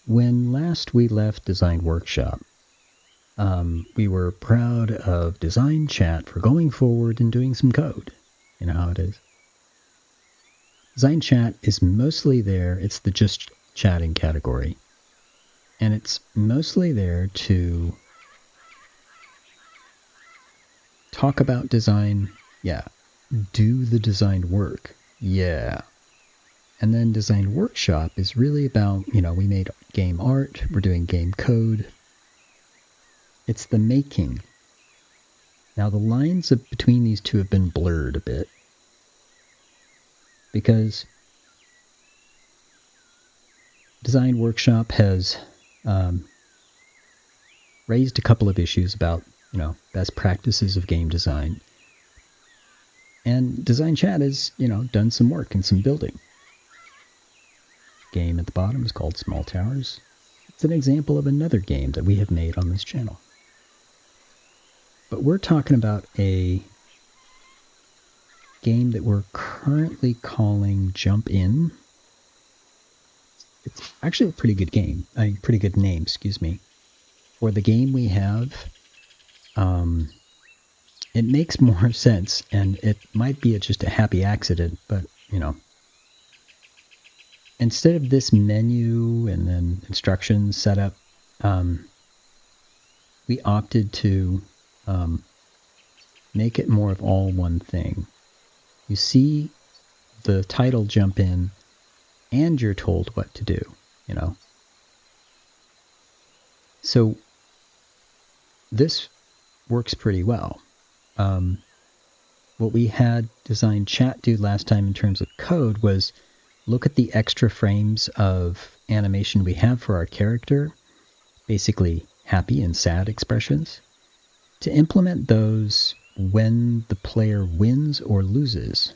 When last we left Design Workshop, we were proud of Design Chat for going forward and doing some code. You know how it is. Design Chat is mostly there. It's the just chatting category. And it's mostly there to talk about design. Yeah. Do the design work. Yeah. And then Design Workshop is really about, we made game art. We're doing game code. It's the making. Now, the lines between these two have been blurred a bit because Design Workshop has raised a couple of issues about, best practices of game design. And Design Chat has, done some work and some building. Game at the bottom is called Small Towers. It's an example of another game that we have made on this channel. But we're talking about a game that we're currently calling Jump In. It's actually a pretty good game. Pretty good name, excuse me. For the game we have, it makes more sense, and it might be just a happy accident, but, instead of this menu and then instructions set up, we opted to make it more of all one thing. You see the title Jump In, and you're told what to do, So this works pretty well. What we had Design Chat do last time in terms of code was look at the extra frames of animation we have for our character, basically happy and sad expressions, to implement those when the player wins or loses.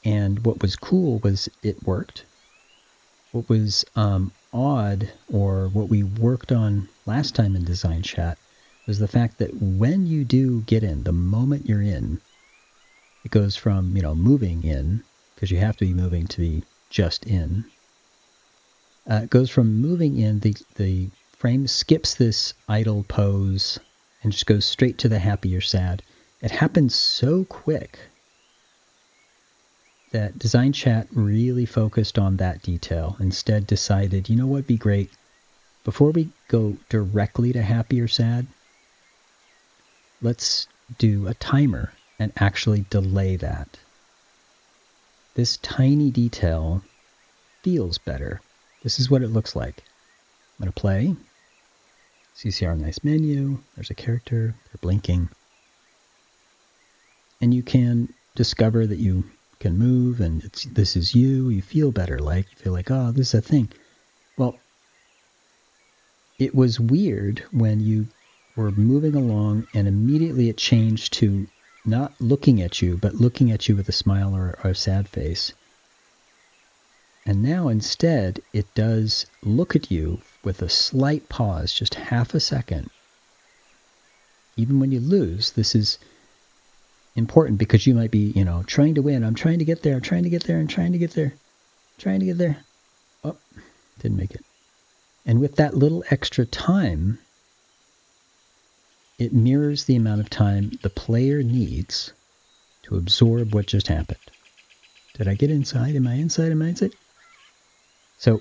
And what was cool was it worked. What was odd, or what we worked on last time in Design Chat, was the fact that when you do get in, the moment you're in, it goes from, moving in, because you have to be moving to be just in. It goes from moving in, the frame skips this idle pose and just goes straight to the happy or sad. It happens so quick that Design Chat really focused on that detail. Instead decided, what would be great? Before we go directly to happy or sad, let's do a timer and actually delay that. This tiny detail feels better. This is what it looks like. I'm going to play. So you see our nice menu. There's a character. They're blinking. And you can discover that you can move, and this is you. You feel better. You feel like, oh, this is a thing. Well, it was weird when you were moving along and immediately it changed to not looking at you, but looking at you with a smile or a sad face. And now instead, it does look at you with a slight pause, just half a second. Even when you lose, this is important because you might be, trying to win. I'm trying to get there. I'm trying to get there. I'm trying to get there. Trying to get there. Oh, didn't make it. And with that little extra time, it mirrors the amount of time the player needs to absorb what just happened. Did I get inside? Am I inside? Am I inside? So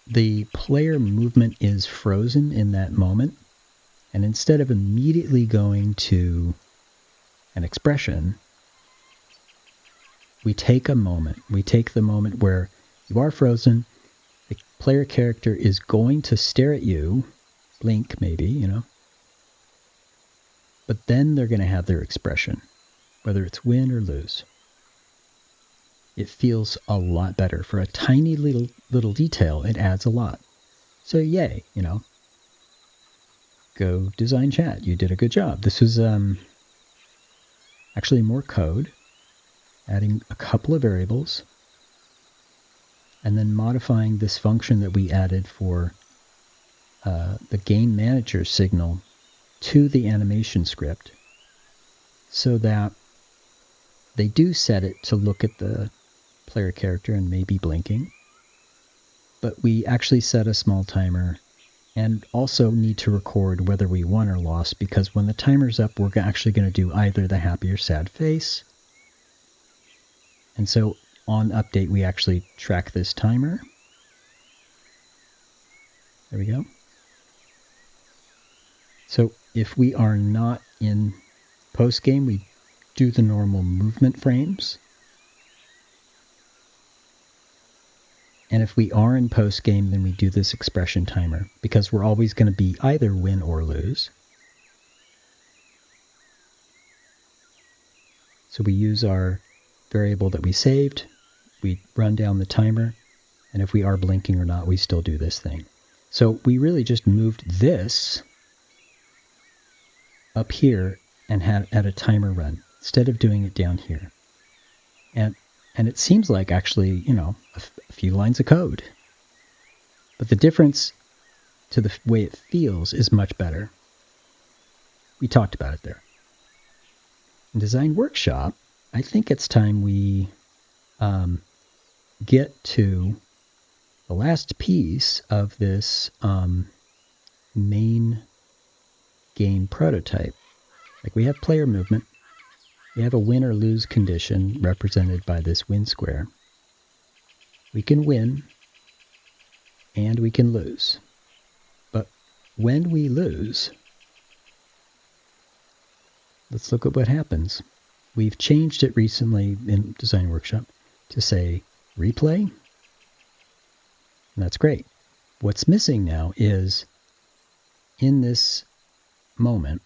the player movement is frozen in that moment. And instead of immediately going to an expression, we take a moment. We take the moment where you are frozen. The player character is going to stare at you, blink maybe, But then they're going to have their expression, whether it's win or lose. It feels a lot better. For a tiny little detail, it adds a lot. So yay, Go Design Chat. You did a good job. This was actually more code, adding a couple of variables, and then modifying this function that we added for the game manager signal to the animation script so that they do set it to look at the player character and maybe blinking. but we actually set a small timer and also need to record whether we won or lost, because when the timer's up, we're actually going to do either the happy or sad face. And so on update, we actually track this timer. There we go. So if we are not in post game, we do the normal movement frames. And if we are in post game, then we do this expression timer, because we're always going to be either win or lose. So we use our variable that we saved, we run down the timer, and if we are blinking or not, we still do this thing. So we really just moved this up here and had a timer run instead of doing it down here. And it seems like actually, you know, a few lines of code. But the difference to the way it feels is much better. We talked about it there. In Design Workshop, I think it's time we get to the last piece of this main game prototype. Like, we have player movement. We have a win or lose condition represented by this win square. We can win and we can lose. But when we lose, let's look at what happens. We've changed it recently in Design Workshop to say replay. And that's great. What's missing now is, in this moment,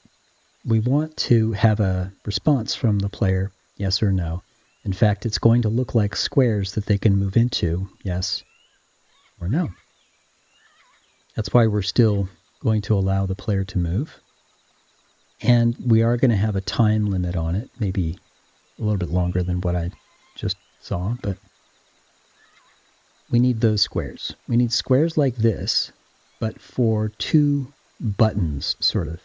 we want to have a response from the player, yes or no. In fact, it's going to look like squares that they can move into, yes or no. That's why we're still going to allow the player to move. And we are going to have a time limit on it, maybe a little bit longer than what I just saw, but we need those squares. We need squares like this, but for two buttons, sort of.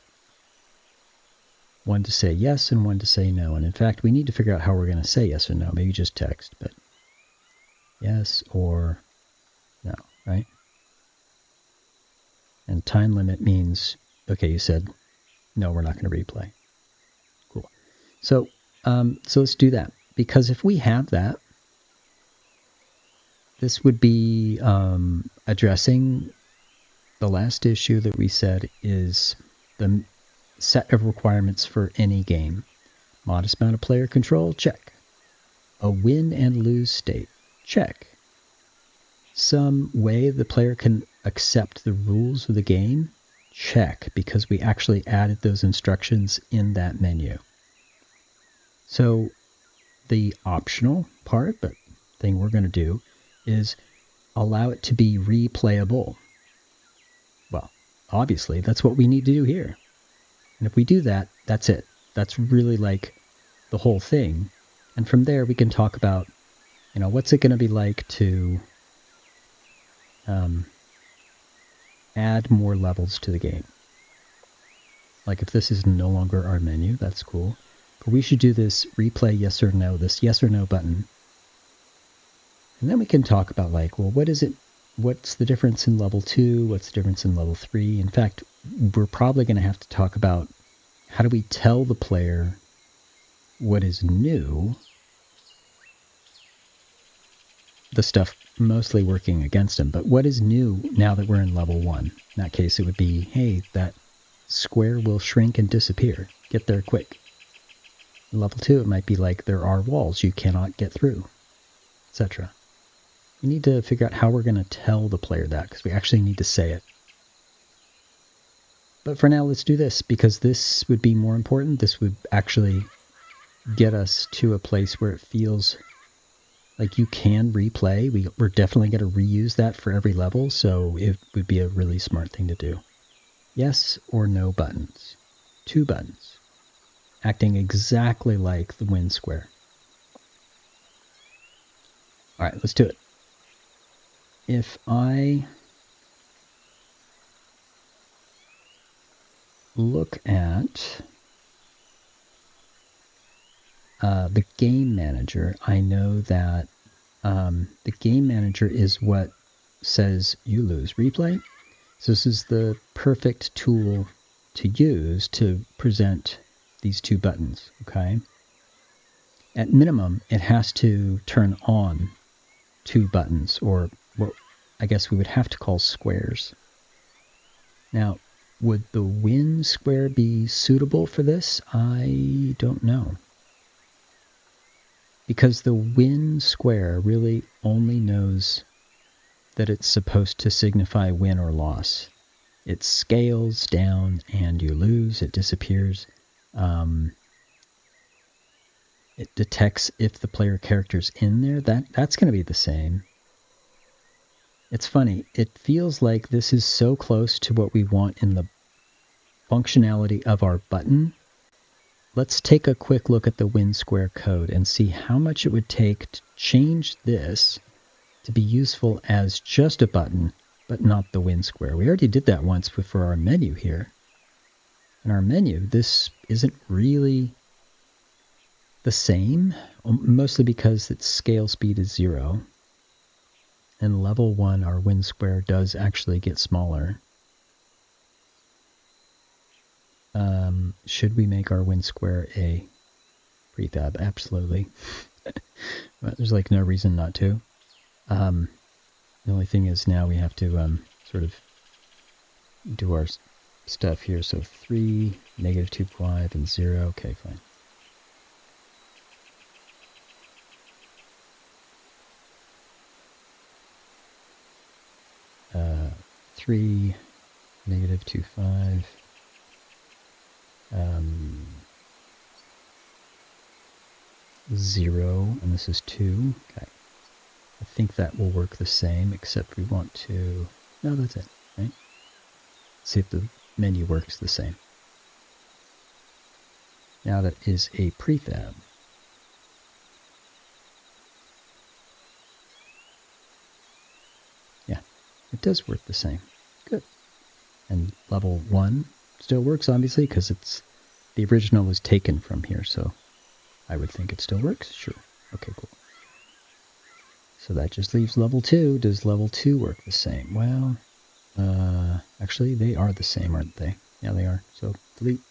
One to say yes and one to say no. And in fact, we need to figure out how we're going to say yes or no. Maybe just text, but yes or no, right? And time limit means, okay, you said, no, we're not going to replay. Cool. So let's do that. Because if we have that, this would be addressing the last issue that we said is the set of requirements for any game. Modest amount of player control, check. A win and lose state, check. Some way the player can accept the rules of the game, check, because we actually added those instructions in that menu. So the optional part, but thing we're going to do, is allow it to be replayable. Well, obviously, that's what we need to do here. And if we do that, that's it. That's really like the whole thing. And from there, we can talk about, you know, what's it going to be like to add more levels to the game. Like if this is no longer our menu, that's cool. But we should do this replay yes or no, this yes or no button. And then we can talk about like, well, what is it? What's the difference in level 2? What's the difference in level 3? In fact, we're probably going to have to talk about how do we tell the player what is new, the stuff mostly working against them, but what is new now that we're in level 1? In that case, it would be, hey, that square will shrink and disappear. Get there quick. In level 2, it might be like there are walls you cannot get through, etc. We need to figure out how we're going to tell the player that, because we actually need to say it. But for now, let's do this, because this would be more important. This would actually get us to a place where it feels like you can replay. We're definitely going to reuse that for every level, so it would be a really smart thing to do. Yes or no buttons. 2 buttons. Acting exactly like the win square. All right, let's do it. If I look at the game manager, I know that the game manager is what says you lose. Replay. So this is the perfect tool to use to present these two buttons, okay? At minimum, it has to turn on two buttons, or what I guess we would have to call squares. Now, would the win square be suitable for this? I don't know. Because the win square really only knows that it's supposed to signify win or loss. It scales down and you lose, it disappears. It detects if the player character's in there. That's going to be the same. It's funny. It feels like this is so close to what we want in the functionality of our button. Let's take a quick look at the win square code and see how much it would take to change this to be useful as just a button, but not the win square. We already did that once for our menu here. In our menu, this isn't really the same, mostly because its scale speed is 0. In level 1, our win square does actually get smaller. Should we make our win square a prefab? Absolutely. But there's like no reason not to. The only thing is now we have to sort of do our stuff here. So 3, -2.5, and 0. Okay, fine. Uh, 3, -2.5. 0, and this is 2. Okay. I think that will work the same, except we want to... No, that's it, right? See if the menu works the same. Now that is a prefab. Yeah, it does work the same. Good. And level 1 still works, obviously, because it's the original was taken from here, so I would think it still works. Sure. Okay, cool. So that just leaves level 2. Does level 2 work the same? Well, actually, they are the same, aren't they? Yeah, they are. So delete,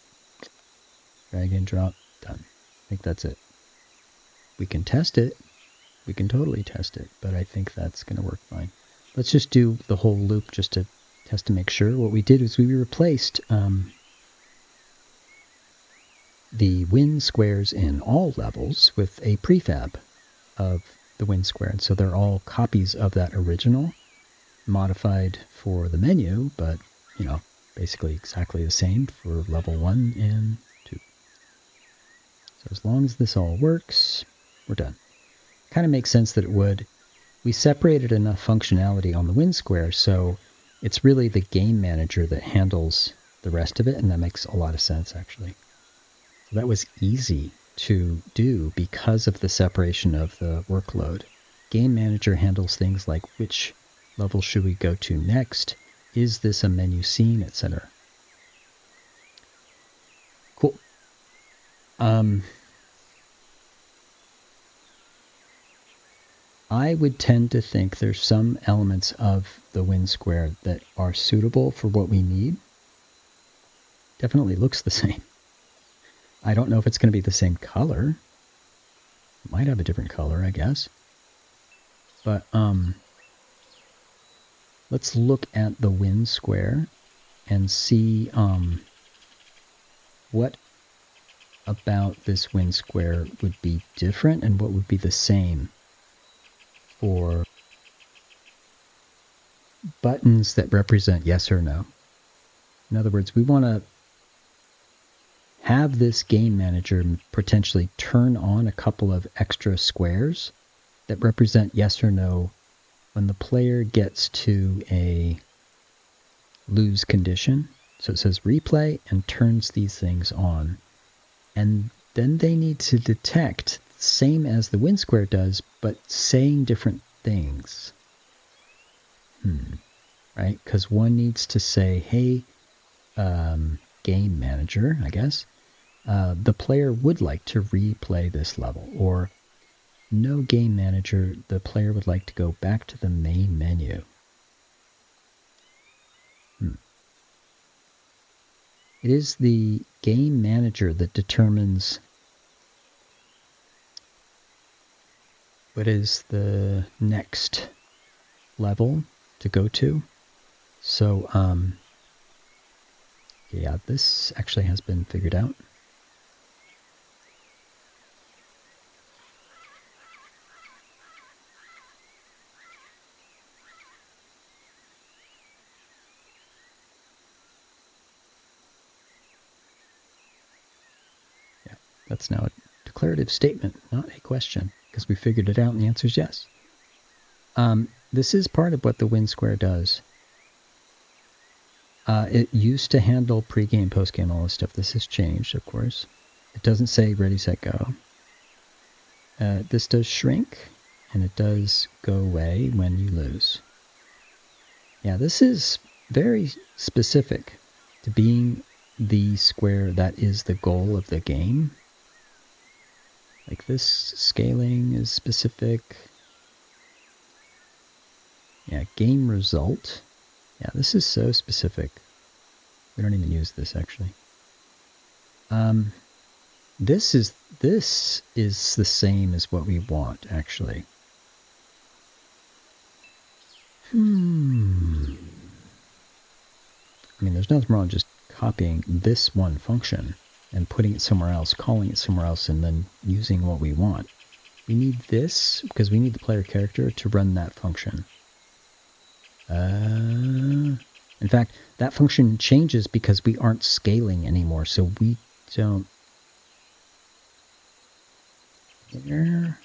drag and drop, done. I think that's it. We can test it. We can totally test it, but I think that's going to work fine. Let's just do the whole loop just to test to make sure. What we did is we replaced the win squares in all levels with a prefab of the win square. And so they're all copies of that original, modified for the menu, but, you know, basically exactly the same for level 1 and 2. So as long as this all works, we're done. Kind of makes sense that it would. We separated enough functionality on the win square, so it's really the game manager that handles the rest of it, and that makes a lot of sense, actually. So that was easy to do because of the separation of the workload. Game manager handles things like which level should we go to next, is this a menu scene, etc. Cool. I would tend to think there's some elements of the win square that are suitable for what we need. Definitely looks the same. I don't know if it's going to be the same color. It might have a different color, I guess. But let's look at the win square and see what about this win square would be different and what would be the same for buttons that represent yes or no. In other words, we want to have this game manager potentially turn on a couple of extra squares that represent yes or no when the player gets to a lose condition. So it says replay and turns these things on. And then they need to detect, same as the win square does, but saying different things. Right? Because one needs to say, hey, game manager, I guess, the player would like to replay this level. Or no game manager, the player would like to go back to the main menu. It is the game manager that determines what is the next level to go to. So, yeah, this actually has been figured out. Yeah, that's now a declarative statement, not a question, because we figured it out and the answer is yes. This is part of what the win square does. It used to handle pregame, postgame, all this stuff. This has changed, of course. It doesn't say ready, set, go. This does shrink, and it does go away when you lose. Yeah, this is very specific to being the square that is the goal of the game. Like this scaling is specific. Yeah, game result. Yeah, this is so specific. We don't even use this actually. This is the same as what we want actually. I mean, there's nothing wrong just copying this one function and putting it somewhere else, calling it somewhere else, and then using what we want. We need this because we need the player character to run that function. In fact, that function changes because we aren't scaling anymore, so we don't... There.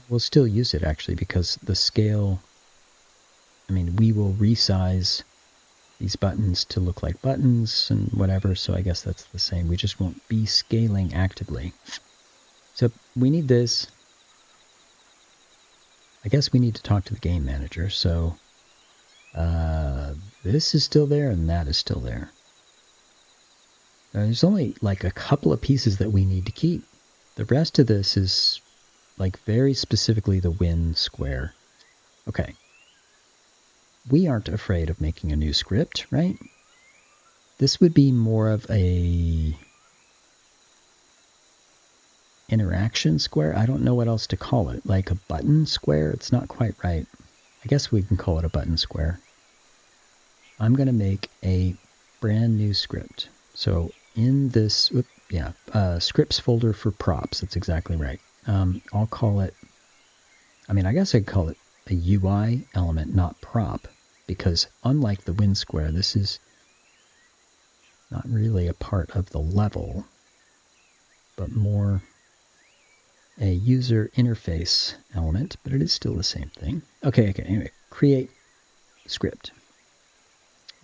We'll still use it, actually, because the scale... I mean, we will resize these buttons to look like buttons and whatever, so I guess that's the same. We just won't be scaling actively. So we need this. I guess we need to talk to the game manager, so this is still there and that is still there. There's only like a couple of pieces that we need to keep. The rest of this is like very specifically the win square. Okay. We aren't afraid of making a new script, right? This would be more of a interaction square. I don't know what else to call it. Like a button square? It's not quite right. I guess we can call it a button square. I'm going to make a brand new script. So in this, scripts folder for props. That's exactly right. I'll call it, I guess I'd call it a UI element, not prop, because unlike the win square, this is not really a part of the level, but more a user interface element, but it is still the same thing. Okay, anyway, create script.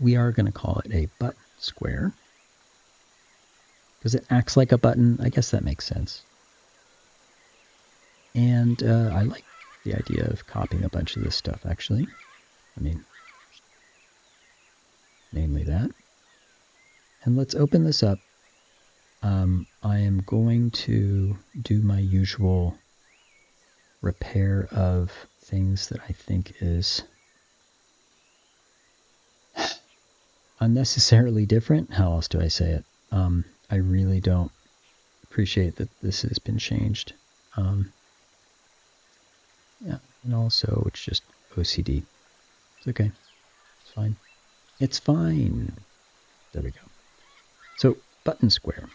We are going to call it a button square because it acts like a button. I guess that makes sense. And I like the idea of copying a bunch of this stuff, actually. Namely that. And let's open this up. I am going to do my usual repair of things that I think is unnecessarily different. How else do I say it? I really don't appreciate that this has been changed. Yeah, and also it's just OCD. It's okay. It's fine. It's fine. There we go. So, button square.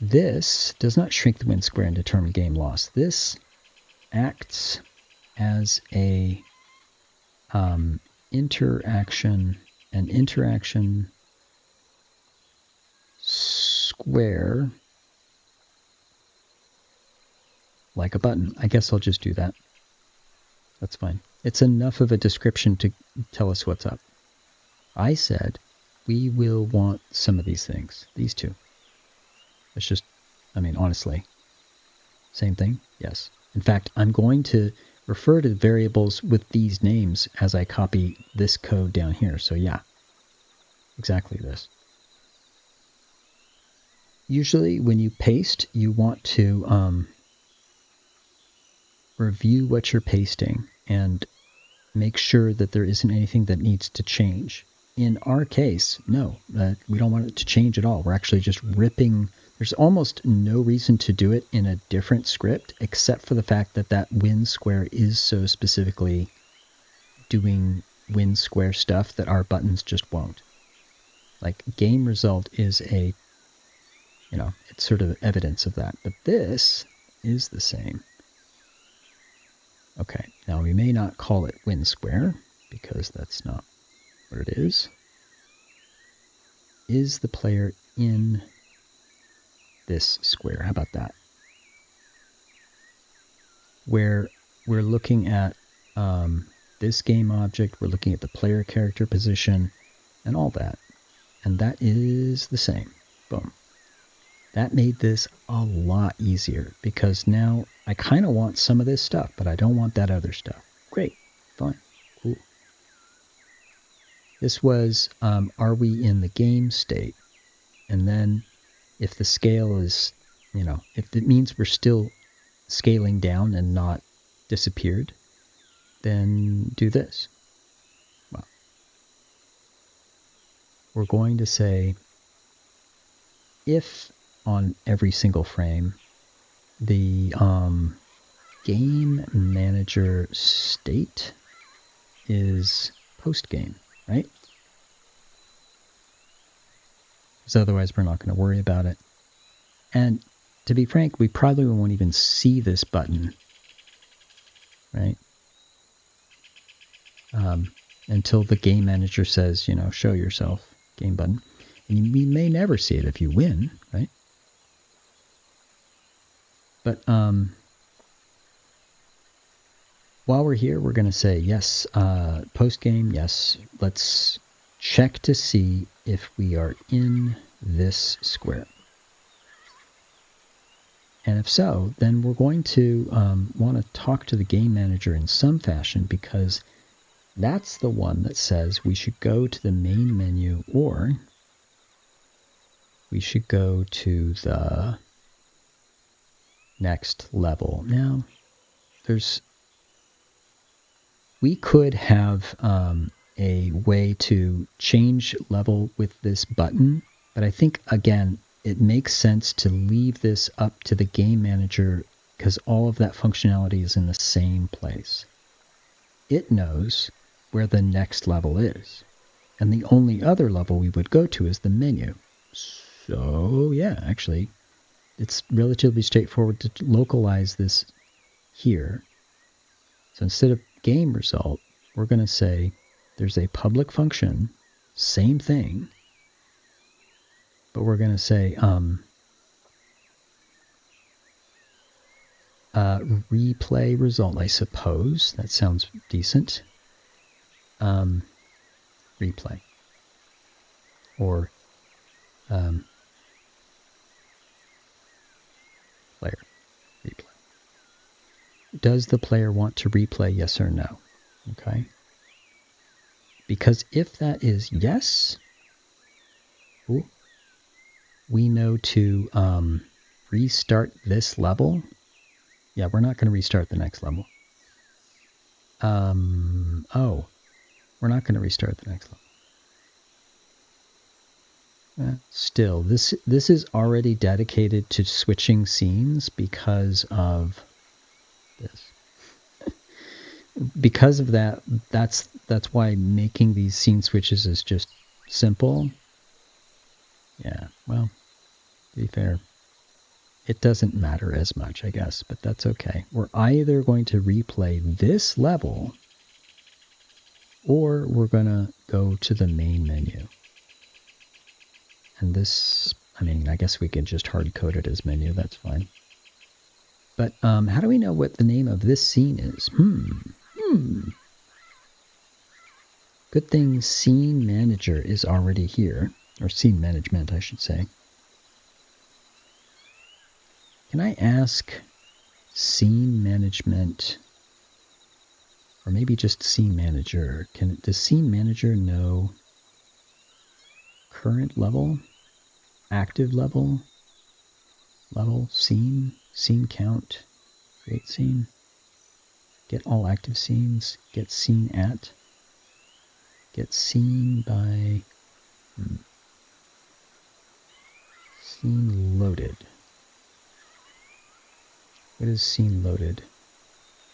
This does not shrink the win square and determine game loss. This acts as a interaction square like a button. I guess I'll just do that. That's fine. It's enough of a description to tell us what's up. I said we will want some of these things. These two. It's just, honestly, same thing? Yes. In fact, I'm going to refer to variables with these names as I copy this code down here. So yeah, exactly this. Usually when you paste, you want to review what you're pasting and make sure that there isn't anything that needs to change. in our case, no, we don't want it to change at all. We're actually just ripping. There's almost no reason to do it in a different script, except for the fact that that win square is so specifically doing win square stuff that our buttons just won't. Like game result is a, it's sort of evidence of that. But this is the same. Okay, now we may not call it win square because that's not what it is. Is the player in this square? How about that? Where we're looking at this game object, we're looking at the player character position and all that. And that is the same. Boom. That made this a lot easier because now I kind of want some of this stuff, but I don't want that other stuff. Great. Fine. Cool. This was, are we in the game state? And then if the scale is, if it means we're still scaling down and not disappeared, then do this. Well, we're going to say if on every single frame the game manager state is post-game, right? Because otherwise we're not going to worry about it. And to be frank, we probably won't even see this button, right? Until the game manager says, show yourself, game button. And you may never see it if you win, right? But while we're here, we're going to say, yes, post-game, yes. Let's check to see if we are in this square. And if so, then we're going to want to talk to the game manager in some fashion because that's the one that says we should go to the main menu or we should go to the next level. Now, we could have a way to change level with this button, but I think, again, it makes sense to leave this up to the game manager because all of that functionality is in the same place. It knows where the next level is, and the only other level we would go to is the menu. So, yeah, actually, it's relatively straightforward to localize this here. So instead of game result, we're going to say there's a public function, same thing, but we're going to say replay result, I suppose. That sounds decent. Replay. Or player. Replay. Does the player want to replay, yes or no? Okay. Because if that is yes, we know to restart this level. Yeah, we're not going to restart the next level. We're not going to restart the next level. Still, this is already dedicated to switching scenes because of this. Because of that, that's why making these scene switches is just simple. Yeah, well, to be fair, it doesn't matter as much, I guess, but that's okay. We're either going to replay this level or we're going to go to the main menu. And this, I guess we could just hard code it as menu, that's fine. But how do we know what the name of this scene is? Good thing Scene Manager is already here, or Scene Management, I should say. Can I ask Scene Management, or maybe just Scene Manager? Does Scene Manager know current level, active level, scene count, create scene, get all active scenes, get scene at, Get scene by scene loaded. What is scene loaded?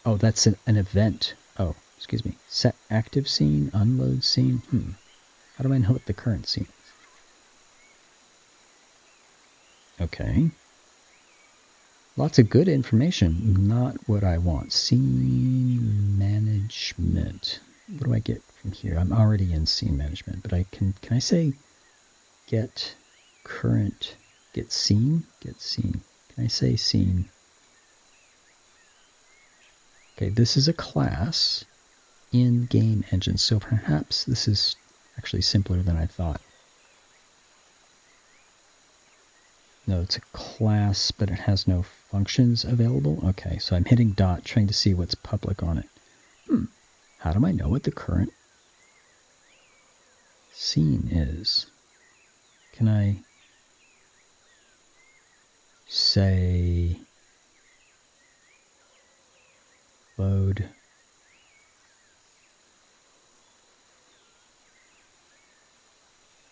Oh, that's an event. Oh, excuse me. Set active scene, unload scene. How do I know what the current scene is? Okay. Lots of good information. Not what I want. Scene management. What do I get from here? I'm already in scene management, but can I say get current, get scene? Get scene. Can I say scene? Okay, this is a class in game engine, so perhaps this is actually simpler than I thought. No, it's a class, but it has no functions available. Okay, so I'm hitting dot, trying to see what's public on it. How do I know what the current scene is? Can I say load?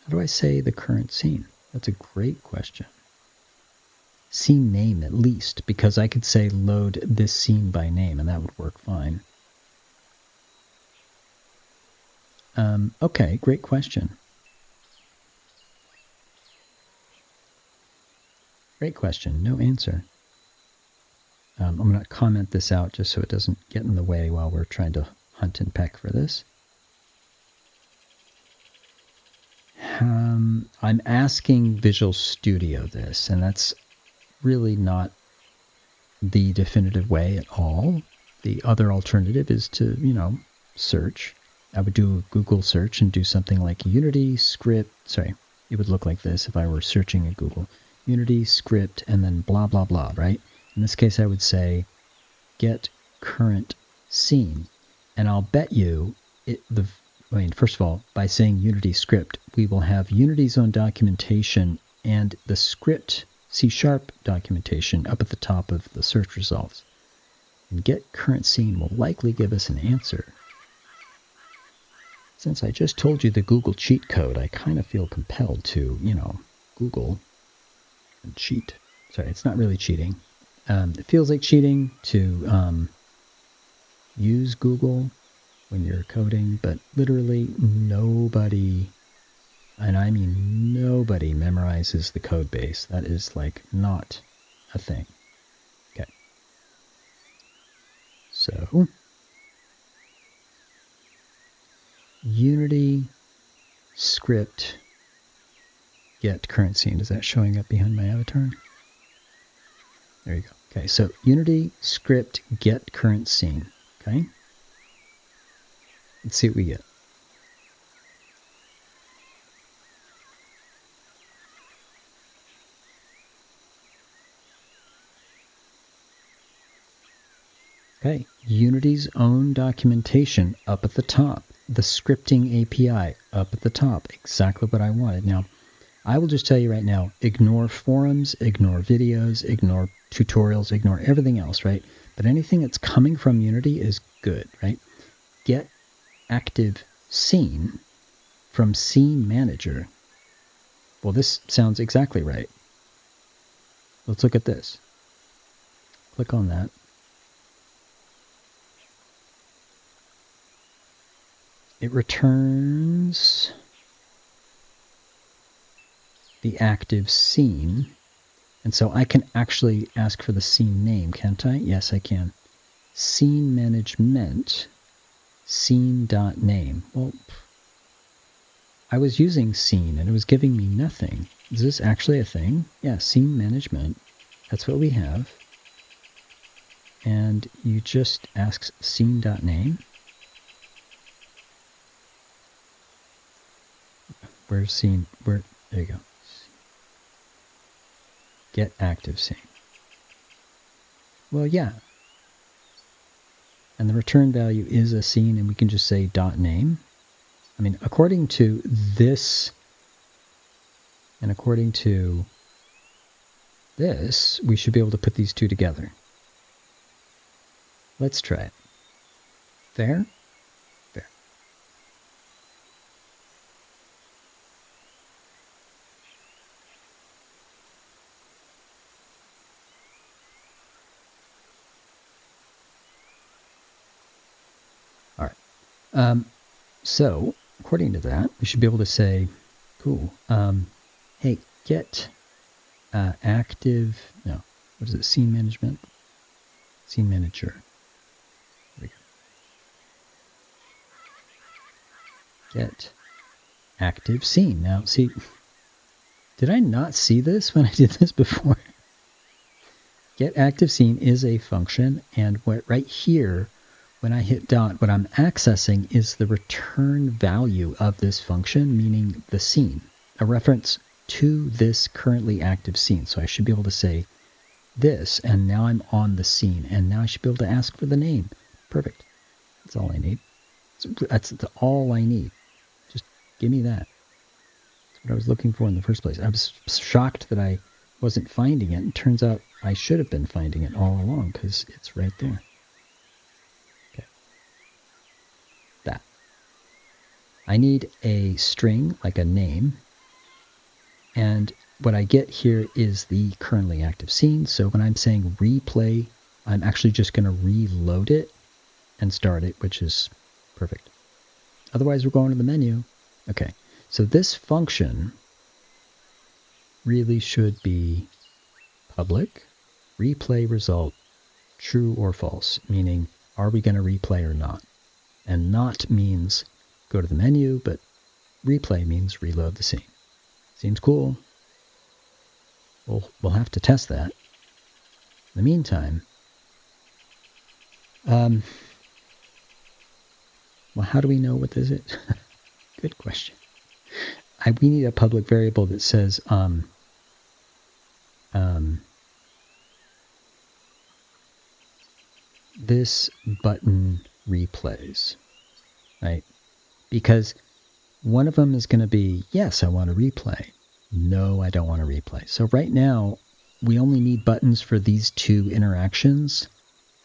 How do I say the current scene? That's a great question. Scene name at least, because I could say load this scene by name, and that would work fine. Okay, great question. Great question, no answer. I'm going to comment this out just so it doesn't get in the way while we're trying to hunt and peck for this. I'm asking Visual Studio this, and that's really not the definitive way at all. The other alternative is to, search. I would do a Google search and do something like Unity script. Sorry, it would look like this if I were searching at Google. Unity script and then blah, blah, blah, right? In this case, I would say get current scene. And I'll bet you, first of all, by saying Unity script, we will have Unity's own documentation and the script C# documentation up at the top of the search results. And get current scene will likely give us an answer. Since I just told you the Google cheat code, I kind of feel compelled to, Google and cheat. Sorry, it's not really cheating. It feels like cheating to use Google when you're coding, but literally nobody, and I mean nobody, memorizes the code base. That is like not a thing. Okay. So, Unity script get current scene. Is that showing up behind my avatar? There you go. Okay, so Unity script get current scene. Okay. Let's see what we get. Okay, Unity's own documentation up at the top. The scripting API up at the top. Exactly what I wanted. Now, I will just tell you right now, ignore forums, ignore videos, ignore tutorials, ignore everything else, right? But anything that's coming from Unity is good, right? Get active scene from scene manager. Well, this sounds exactly right. Let's look at this. Click on that. It returns the active scene. And so I can actually ask for the scene name, can't I? Yes, I can. Scene management, scene.name. Well, I was using scene and it was giving me nothing. Is this actually a thing? Yeah, scene management. That's what we have. And you just ask scene.name. Where's scene? There you go. Get active scene. Well, yeah. And the return value is a scene, and we can just say .name. I mean, according to this, and according to this, we should be able to put these two together. Let's try it. There? There. So, according to that, we should be able to say, cool, hey, get active, no, what is it, scene management? Scene manager. There we go. Get active scene. Now, see, did I not see this when I did this before? Get active scene is a function, and what right here, when I hit dot, what I'm accessing is the return value of this function, meaning the scene, a reference to this currently active scene. So I should be able to say this, and now I'm on the scene, and now I should be able to ask for the name. Perfect. That's all I need. That's all I need. Just give me that. That's what I was looking for in the first place. I was shocked that I wasn't finding it. It turns out I should have been finding it all along because it's right there. Okay. That. I need a string, like a name, and what I get here is the currently active scene. So when I'm saying replay, I'm actually just going to reload it and start it, which is perfect. Otherwise, we're going to the menu. Okay, so this function really should be public, replay result, true or false, meaning are we going to replay or not? And not means go to the menu, but replay means reload the scene. Seems cool. We'll have to test that. In the meantime, well, how do we know what this is? Good question. We need a public variable that says this button replays, right? Because one of them is going to be, yes, I want to replay. No, I don't want to replay. So right now, we only need buttons for these two interactions.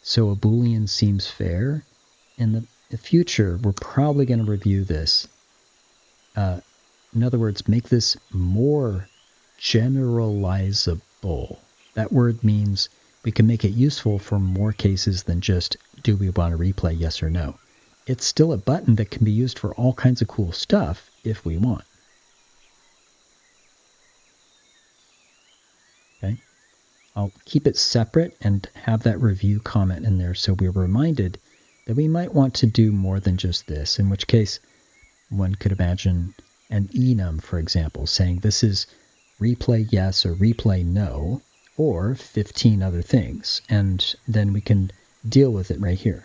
So a Boolean seems fair. In the future, we're probably going to review this. In other words, make this more generalizable. That word means we can make it useful for more cases than just, do we want to replay, yes or no? It's still a button that can be used for all kinds of cool stuff if we want. Okay? I'll keep it separate and have that review comment in there so we're reminded that we might want to do more than just this, in which case one could imagine an enum, for example, saying this is replay yes or replay no, or 15 other things, and then we can deal with it right here.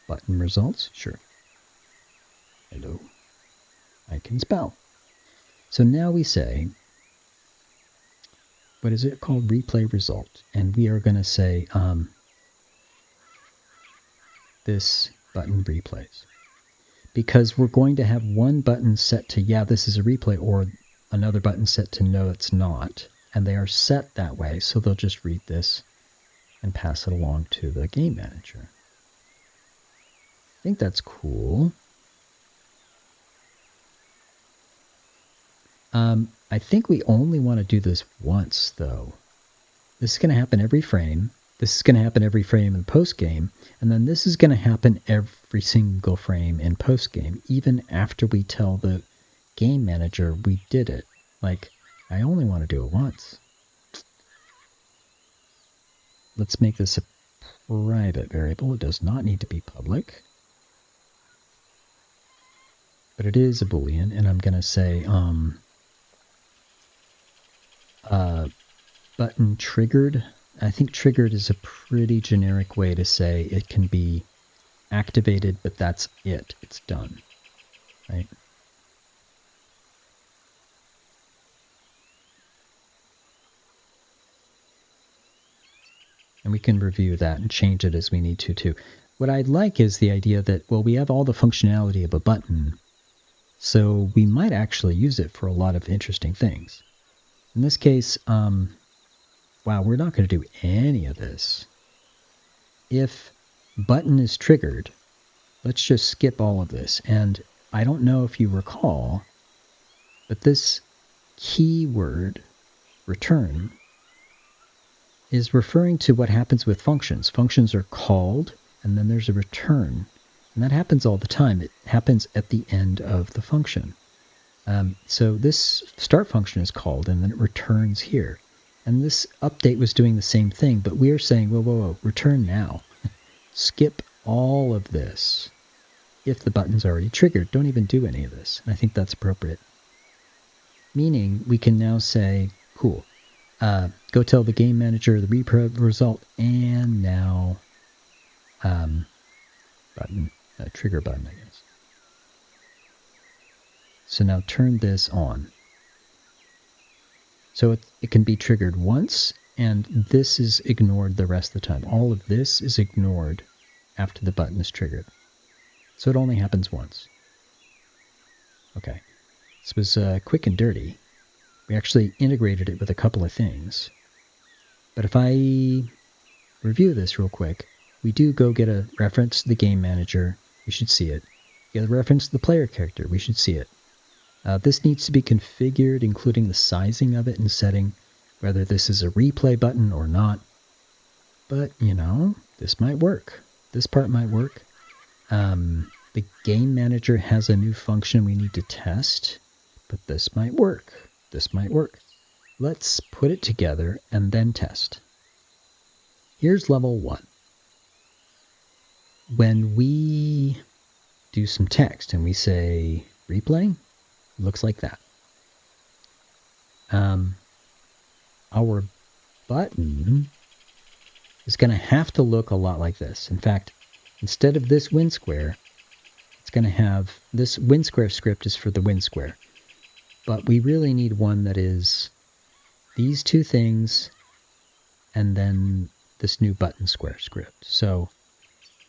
Button results, sure. Hello, I can spell. So now we say, what is it called? Replay result. And we are going to say this button replays. Because we're going to have one button set to, yeah, this is a replay, or another button set to, no, it's not. And they are set that way, so they'll just read this and pass it along to the game manager. I think that's cool. I think we only want to do this once, though. This is going to happen every frame. This is going to happen every frame in post-game. And then this is going to happen every single frame in post-game, even after we tell the game manager we did it. Like, I only want to do it once. Let's make this a private variable. It does not need to be public. But it is a Boolean, and I'm going to say button triggered. I think triggered is a pretty generic way to say it can be activated, but that's it. It's done, right? And we can review that and change it as we need to, too. What I'd like is the idea that, well, we have all the functionality of a button, so we might actually use it for a lot of interesting things. In this case, wow, we're not going to do any of this. If button is triggered, let's just skip all of this. And I don't know if you recall, but this keyword return is referring to what happens with functions. Functions are called, and then there's a return. And that happens all the time. It happens at the end of the function. So this start function is called, and then it returns here. And this update was doing the same thing, but we are saying, whoa, whoa, whoa, return now. Skip all of this. If the button's already triggered, don't even do any of this. And I think that's appropriate. Meaning, we can now say, cool, go tell the game manager the repro result, and now button, trigger button, I guess. So now turn this on. So it can be triggered once, and this is ignored the rest of the time. All of this is ignored after the button is triggered. So it only happens once. Okay. This was quick and dirty. We actually integrated it with a couple of things. But if I review this real quick, we do go get a reference to the game manager. We should see it. Get a reference to the player character. We should see it. This needs to be configured, including the sizing of it and setting, whether this is a replay button or not. But, you know, this might work. This part might work. The game manager has a new function we need to test, but this might work. This might work. Let's put it together and then test. Here's level 1. When we do some text and we say replay, it looks like that. Our button is going to have to look a lot like this. In fact, instead of this win square, it's going to have this win square script is for the win square. But we really need one that is these two things and then this new button square script. So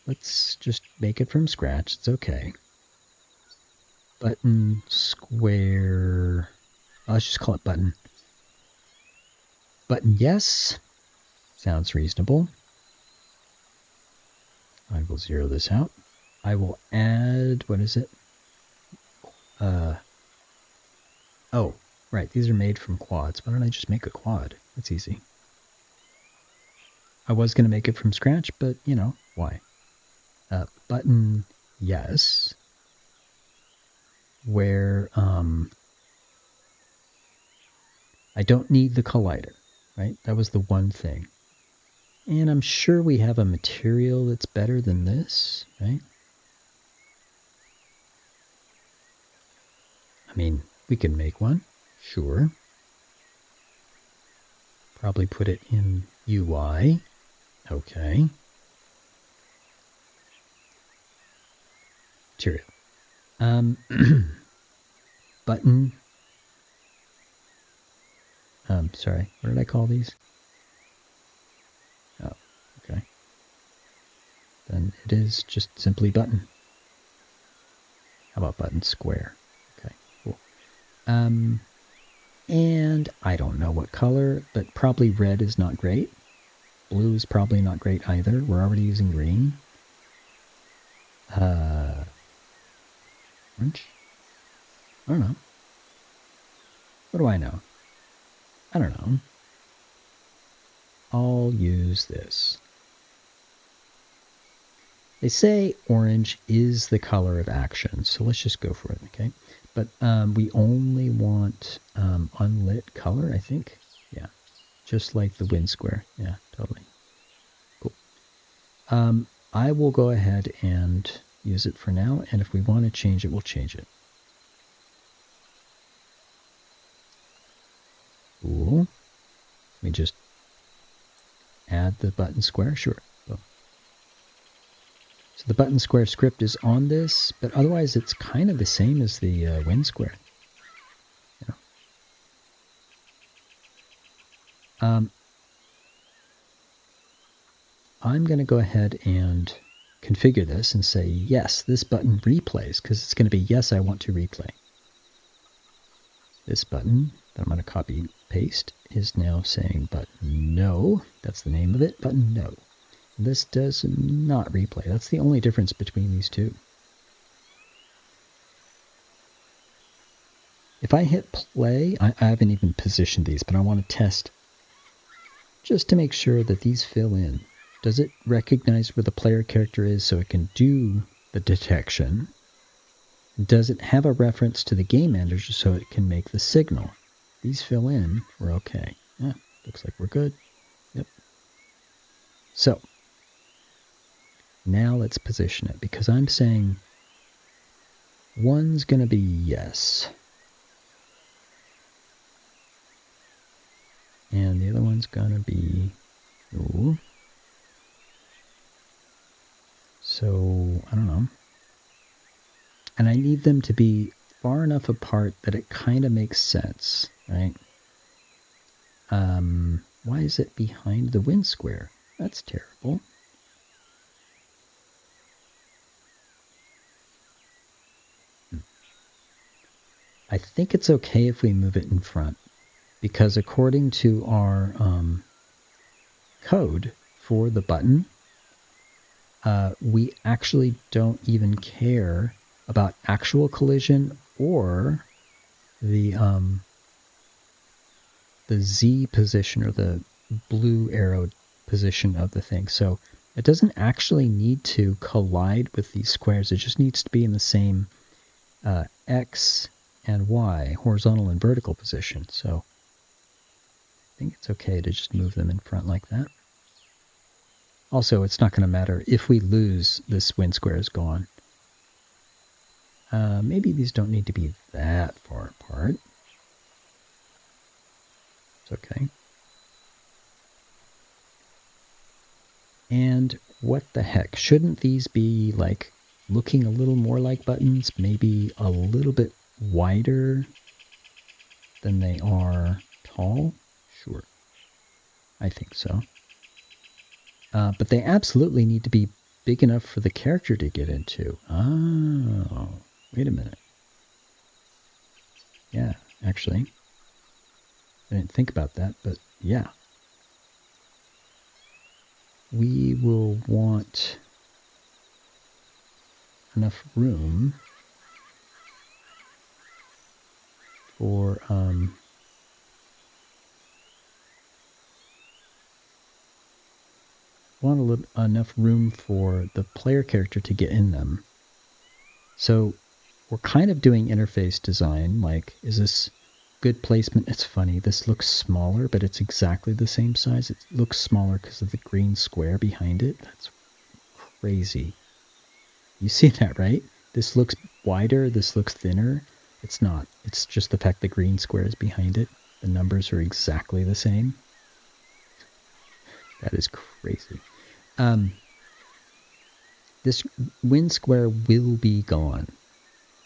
let's just make it from scratch. It's okay. Button square. Let's just call it button. Button yes. Sounds reasonable. I will zero this out. I will add, what is it? Oh, right, these are made from quads. Why don't I just make a quad? That's easy. I was going to make it from scratch, but, you know, why? Button yes. Where I don't need the collider, right? That was the one thing. And I'm sure we have a material that's better than this, right? I mean, we can make one, sure. Probably put it in UI. Okay. Material. Button. Sorry, what did I call these? Oh, okay. Then it is just simply button. How about button square? Okay, cool. And I don't know what color, but probably red is not great. Blue is probably not great either. We're already using green. Orange? I don't know. What do I know? I don't know. I'll use this. They say orange is the color of action, so let's just go for it, okay? But we only want unlit color, I think. Yeah, just like the win square. Yeah, totally. Cool. I will go ahead and use it for now, and if we want to change it, we'll change it. Cool. Let me just add the button square. Sure. Boom. So the button square script is on this, but otherwise it's kind of the same as the win square. Yeah. I'm going to go ahead and configure this and say, yes, this button replays, because it's going to be, yes, I want to replay. This button that I'm going to copy paste is now saying button no. That's the name of it, button no. This does not replay. That's the only difference between these two. If I hit play, I haven't even positioned these, but I want to test just to make sure that these fill in. Does it recognize where the player character is so it can do the detection? Does it have a reference to the game manager so it can make the signal? These fill in, we're okay. Yeah, looks like we're good. Yep. So, now let's position it, because I'm saying one's going to be yes. And the other one's going to be no. So, I don't know. And I need them to be far enough apart that it kind of makes sense, right? Why is it behind the wind square? That's terrible. I think it's okay if we move it in front, because according to our code for the button, we actually don't even care about actual collision or the Z position or the blue arrow position of the thing. So it doesn't actually need to collide with these squares. It just needs to be in the same X and Y, horizontal and vertical position. So I think it's okay to just move them in front like that. Also, it's not going to matter if we lose, this wind square is gone. Maybe these don't need to be that far apart. It's okay. And what the heck? Shouldn't these be like looking a little more like buttons? Maybe a little bit wider than they are tall? Sure. I think so. But they absolutely need to be big enough for the character to get into. Oh, wait a minute. Yeah, actually. I didn't think about that, but yeah. We will want enough room for enough room for the player character to get in them. So we're kind of doing interface design, like, is this good placement? It's funny, this looks smaller, but it's exactly the same size. It looks smaller because of the green square behind it. That's crazy. You see that, right? This looks wider, this looks thinner. It's not. It's just the fact the green square is behind it. The numbers are exactly the same. That is crazy. This wind square will be gone,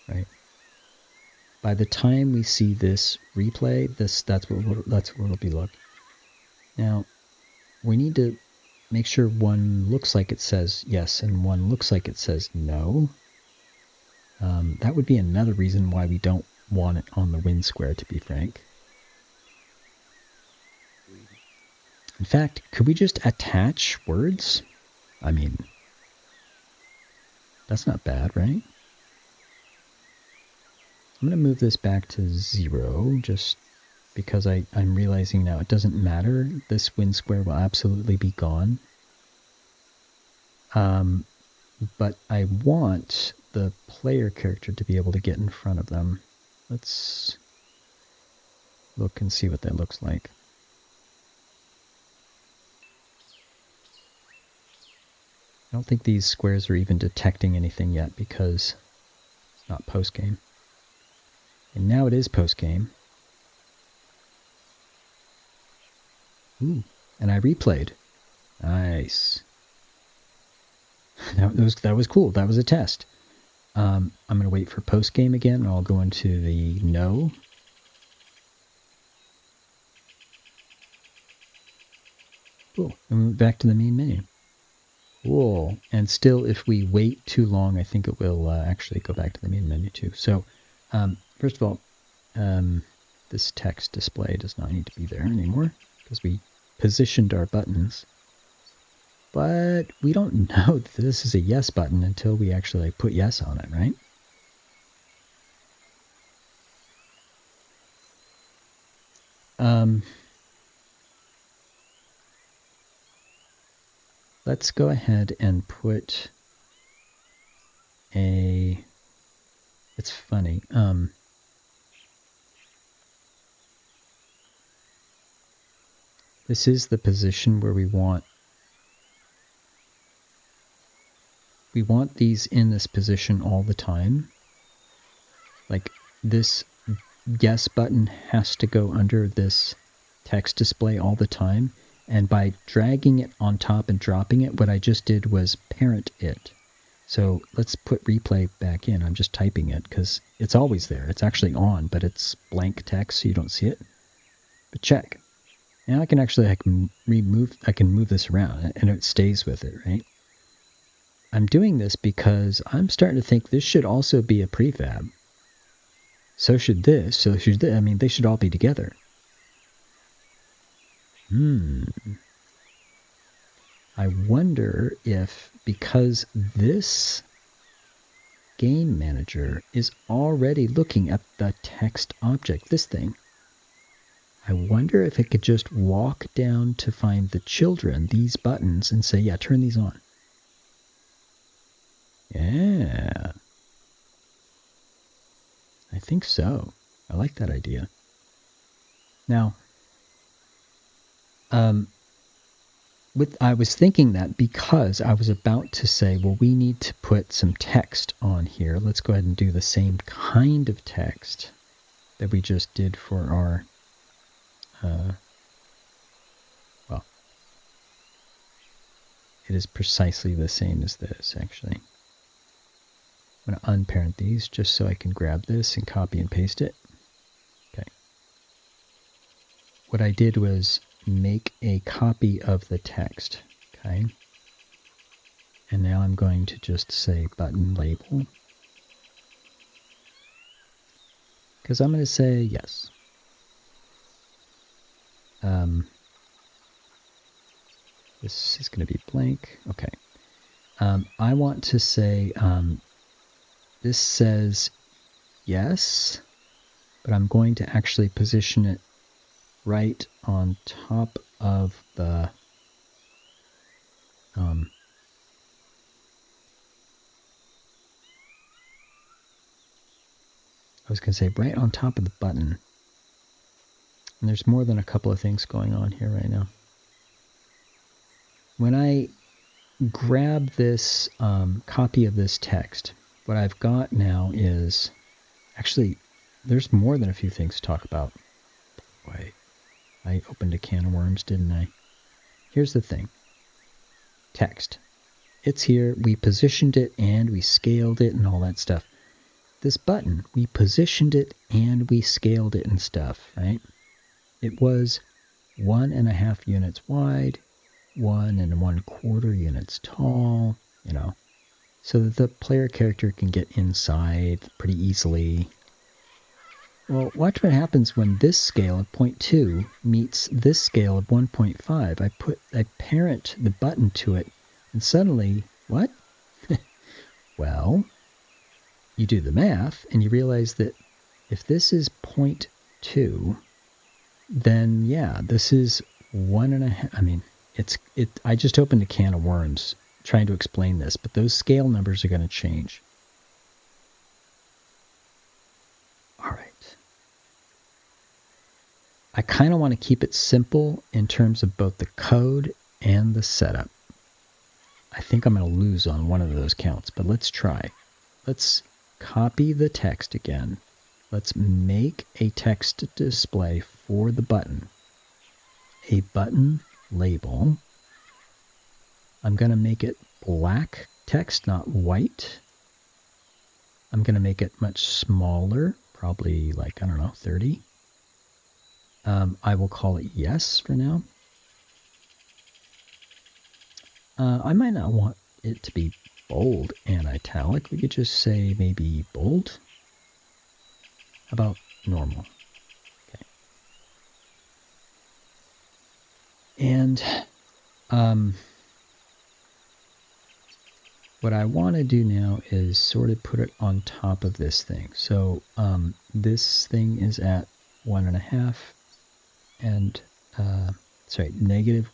right? By the time we see this replay, that's what it'll be like. Now, we need to make sure one looks like it says yes and one looks like it says no. That would be another reason why we don't want it on the wind square, to be frank. In fact, could we just attach words? I mean, that's not bad, right? I'm going to move this back to 0, just because I'm realizing now it doesn't matter. This wind square will absolutely be gone. But I want the player character to be able to get in front of them. Let's look and see what that looks like. I don't think these squares are even detecting anything yet because it's not post-game. And now it is post-game. Ooh, and I replayed. Nice. That was cool. That was a test. I'm going to wait for post-game again, and I'll go into the no. Cool. And move back to the main menu. Cool. And still, if we wait too long, I think it will actually go back to the main menu too. So, first of all, this text display does not need to be there anymore because we positioned our buttons. But we don't know that this is a yes button until we actually put yes on it, right? let's go ahead and put a, it's funny, this is the position where we want these in this position all the time. Like this yes button has to go under this text display all the time. And by dragging it on top and dropping it, what I just did was parent it. So let's put replay back in. I'm just typing it because it's always there. It's actually on, but it's blank text, so you don't see it. But check. Now I can actually, I can move this around and it stays with it, right? I'm doing this because I'm starting to think this should also be a prefab. So should this. So should this. I mean, they should all be together. I wonder if, because this game manager is already looking at the text object, this thing, I wonder if it could just walk down to find the children, these buttons, and say, yeah, turn these on. Yeah. I think so. I like that idea. Now, I was thinking that because I was about to say, well, we need to put some text on here. Let's go ahead and do the same kind of text that we just did for our, well, it is precisely the same as this, actually. I'm going to unparent these just so I can grab this and copy and paste it. Okay. What I did was make a copy of the text. Okay. And now I'm going to just say button label. Because I'm going to say yes. This is going to be blank. Okay. I want to say this says yes, but I'm going to actually position it right on top of the I was going to say right on top of the button. And there's more than a couple of things going on here right now. When I grab this copy of this text, what I've got now is, actually, there's more than a few things to talk about. Boy, I opened a can of worms, didn't I? Here's the thing. Text. It's here. We positioned it and we scaled it and all that stuff. This button, we positioned it and we scaled it and stuff, right? It was 1.5 units wide, 1 1/4 units tall, you know, so that the player character can get inside pretty easily. Well, watch what happens when this scale of 0.2 meets this scale of 1.5. I parent the button to it, and suddenly, what? Well, you do the math, and you realize that if this is 0.2, then yeah, this is 1.5. I mean, I just opened a can of worms trying to explain this, but those scale numbers are going to change. All right. I kind of want to keep it simple in terms of both the code and the setup. I think I'm going to lose on one of those counts, but let's try. Let's copy the text again. Let's make a text display for the button. A button label. I'm going to make it black text, not white. I'm going to make it much smaller, probably like, I don't know, 30. I will call it yes for now. I might not want it to be bold and italic. We could just say maybe bold. How about normal? Okay. And what I want to do now is sort of put it on top of this thing. So this thing is at 1.5 and, sorry, negative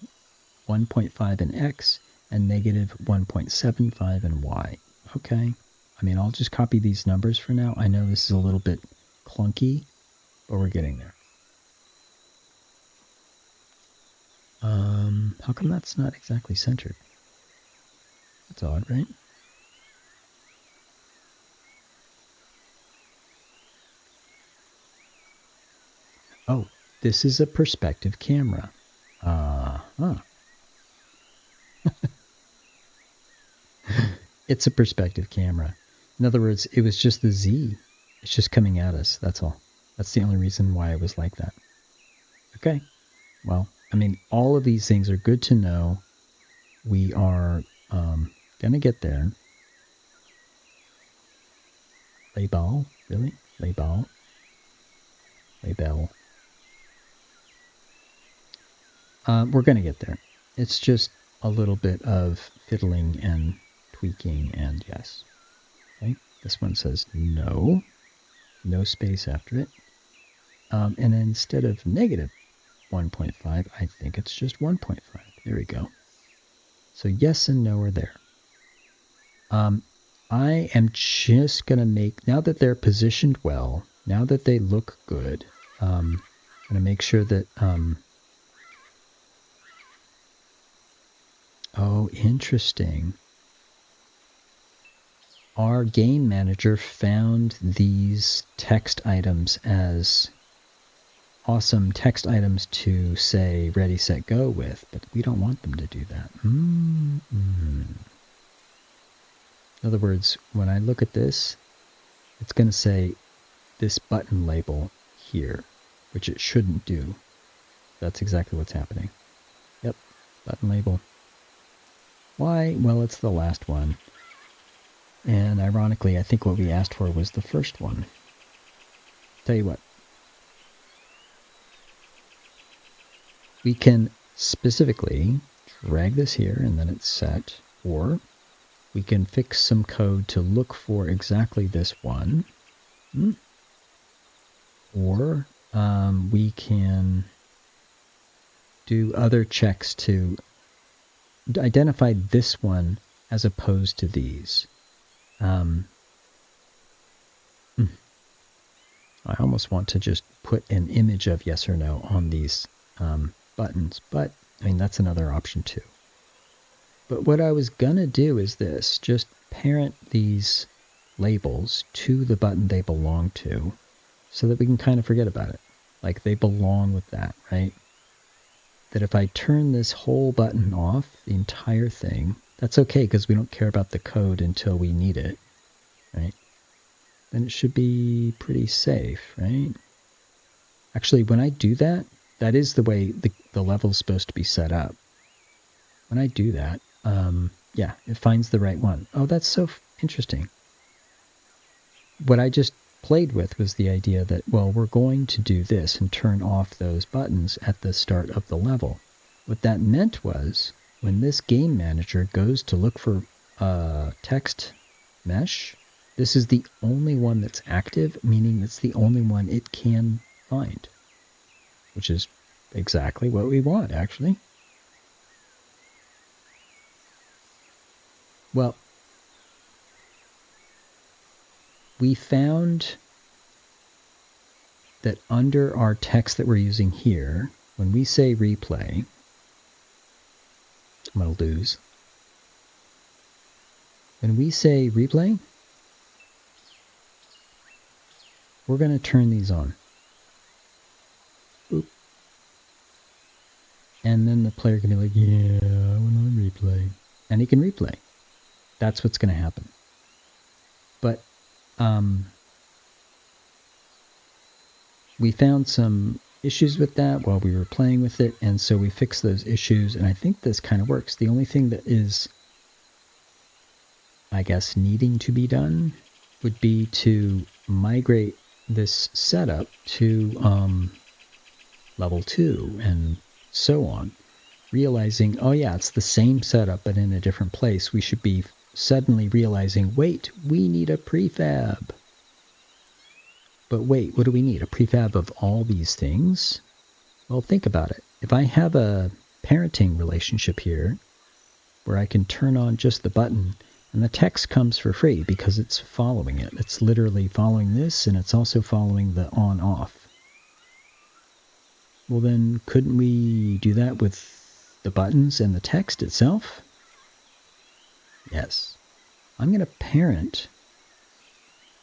1.5 in X and negative 1.75 and y. Okay. I mean, I'll just copy these numbers for now. I know this is a little bit clunky, but we're getting there. How come that's not exactly centered? That's odd, right? Oh, this is a perspective camera. It's a perspective camera. In other words, it was just the Z. It's just coming at us. That's all. That's the only reason why it was like that. Okay. Well, I mean, all of these things are good to know. We are going to get there. Label, really? Label. We're going to get there. It's just a little bit of fiddling and tweaking and yes. Okay. This one says no. No space after it. And instead of negative 1.5, I think it's just 1.5. There we go. So yes and no are there. I am just going to make, now that they're positioned well, now that they look good, I'm going to make sure that, oh, interesting. Our game manager found these text items as awesome text items to say ready, set, go with, but we don't want them to do that. In other words, when I look at this, it's going to say this button label here, which it shouldn't do. That's exactly what's happening. Yep, button label. Why? Well, it's the last one. And ironically, I think what we asked for was the first one. Tell you what. We can specifically drag this here and then it's set, or we can fix some code to look for exactly this one. Or we can do other checks to identify this one as opposed to these. I almost want to just put an image of yes or no on these buttons, but I mean, that's another option too. But what I was going to do is this, just parent these labels to the button they belong to so that we can kind of forget about it. Like they belong with that, right? That if I turn this whole button off, the entire thing, that's okay because we don't care about the code until we need it, right? Then it should be pretty safe, right? Actually, when I do that, that is the way the level's supposed to be set up. When I do that, yeah, it finds the right one. Oh, that's so interesting. What I just played with was the idea that, well, we're going to do this and turn off those buttons at the start of the level. What that meant was, when this game manager goes to look for text mesh, this is the only one that's active, meaning it's the only one it can find, which is exactly what we want, actually. Well, we found that under our text that we're using here, when we say replay, I'm going to lose. When we say replay, we're going to turn these on. Boop. And then the player can be like, yeah, I want to replay. And he can replay. That's what's going to happen. But we found some issues with that while we were playing with it, and so we fixed those issues, and I think this kind of works. The only thing that is, I guess, needing to be done would be to migrate this setup to level 2 and so on, realizing, oh yeah, it's the same setup but in a different place. We should be suddenly realizing, wait, we need a prefab. But wait, what do we need? A prefab of all these things? Well, think about it. If I have a parenting relationship here, where I can turn on just the button, and the text comes for free because it's following it. It's literally following this, and it's also following the on-off. Well, then couldn't we do that with the buttons and the text itself? Yes. I'm going to parent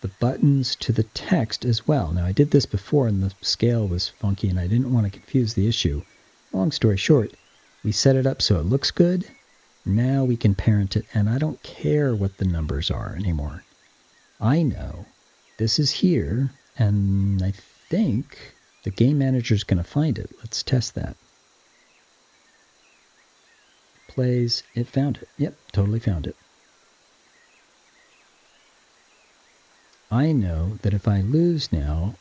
the buttons to the text as well. Now, I did this before, and the scale was funky, and I didn't want to confuse the issue. Long story short, we set it up so it looks good. Now we can parent it, and I don't care what the numbers are anymore. I know this is here, and I think the game manager is going to find it. Let's test that. Plays, it found it. Yep, totally found it. I know that if I lose now,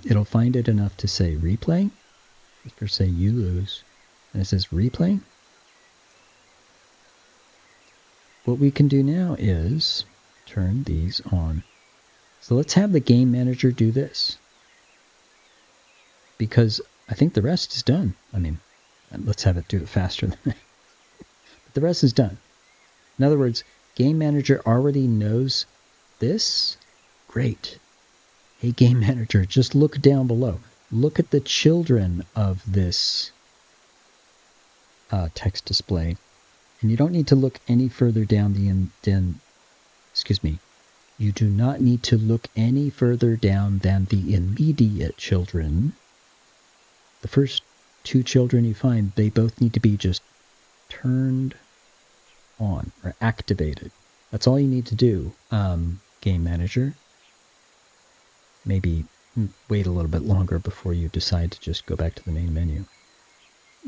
it'll find it enough to say replay. Let's say you lose, and it says replay. What we can do now is turn these on. So let's have the game manager do this, because I think the rest is done. I mean, let's have it do it faster than that. But the rest is done. In other words, game manager already knows this. Great. Hey, game manager, just look down below. Look at the children of this text display. And you don't need to look any further down you do not need to look any further down than the immediate children. The first two children you find, they both need to be just turned on or activated. That's all you need to do, game manager. Maybe wait a little bit longer before you decide to just go back to the main menu.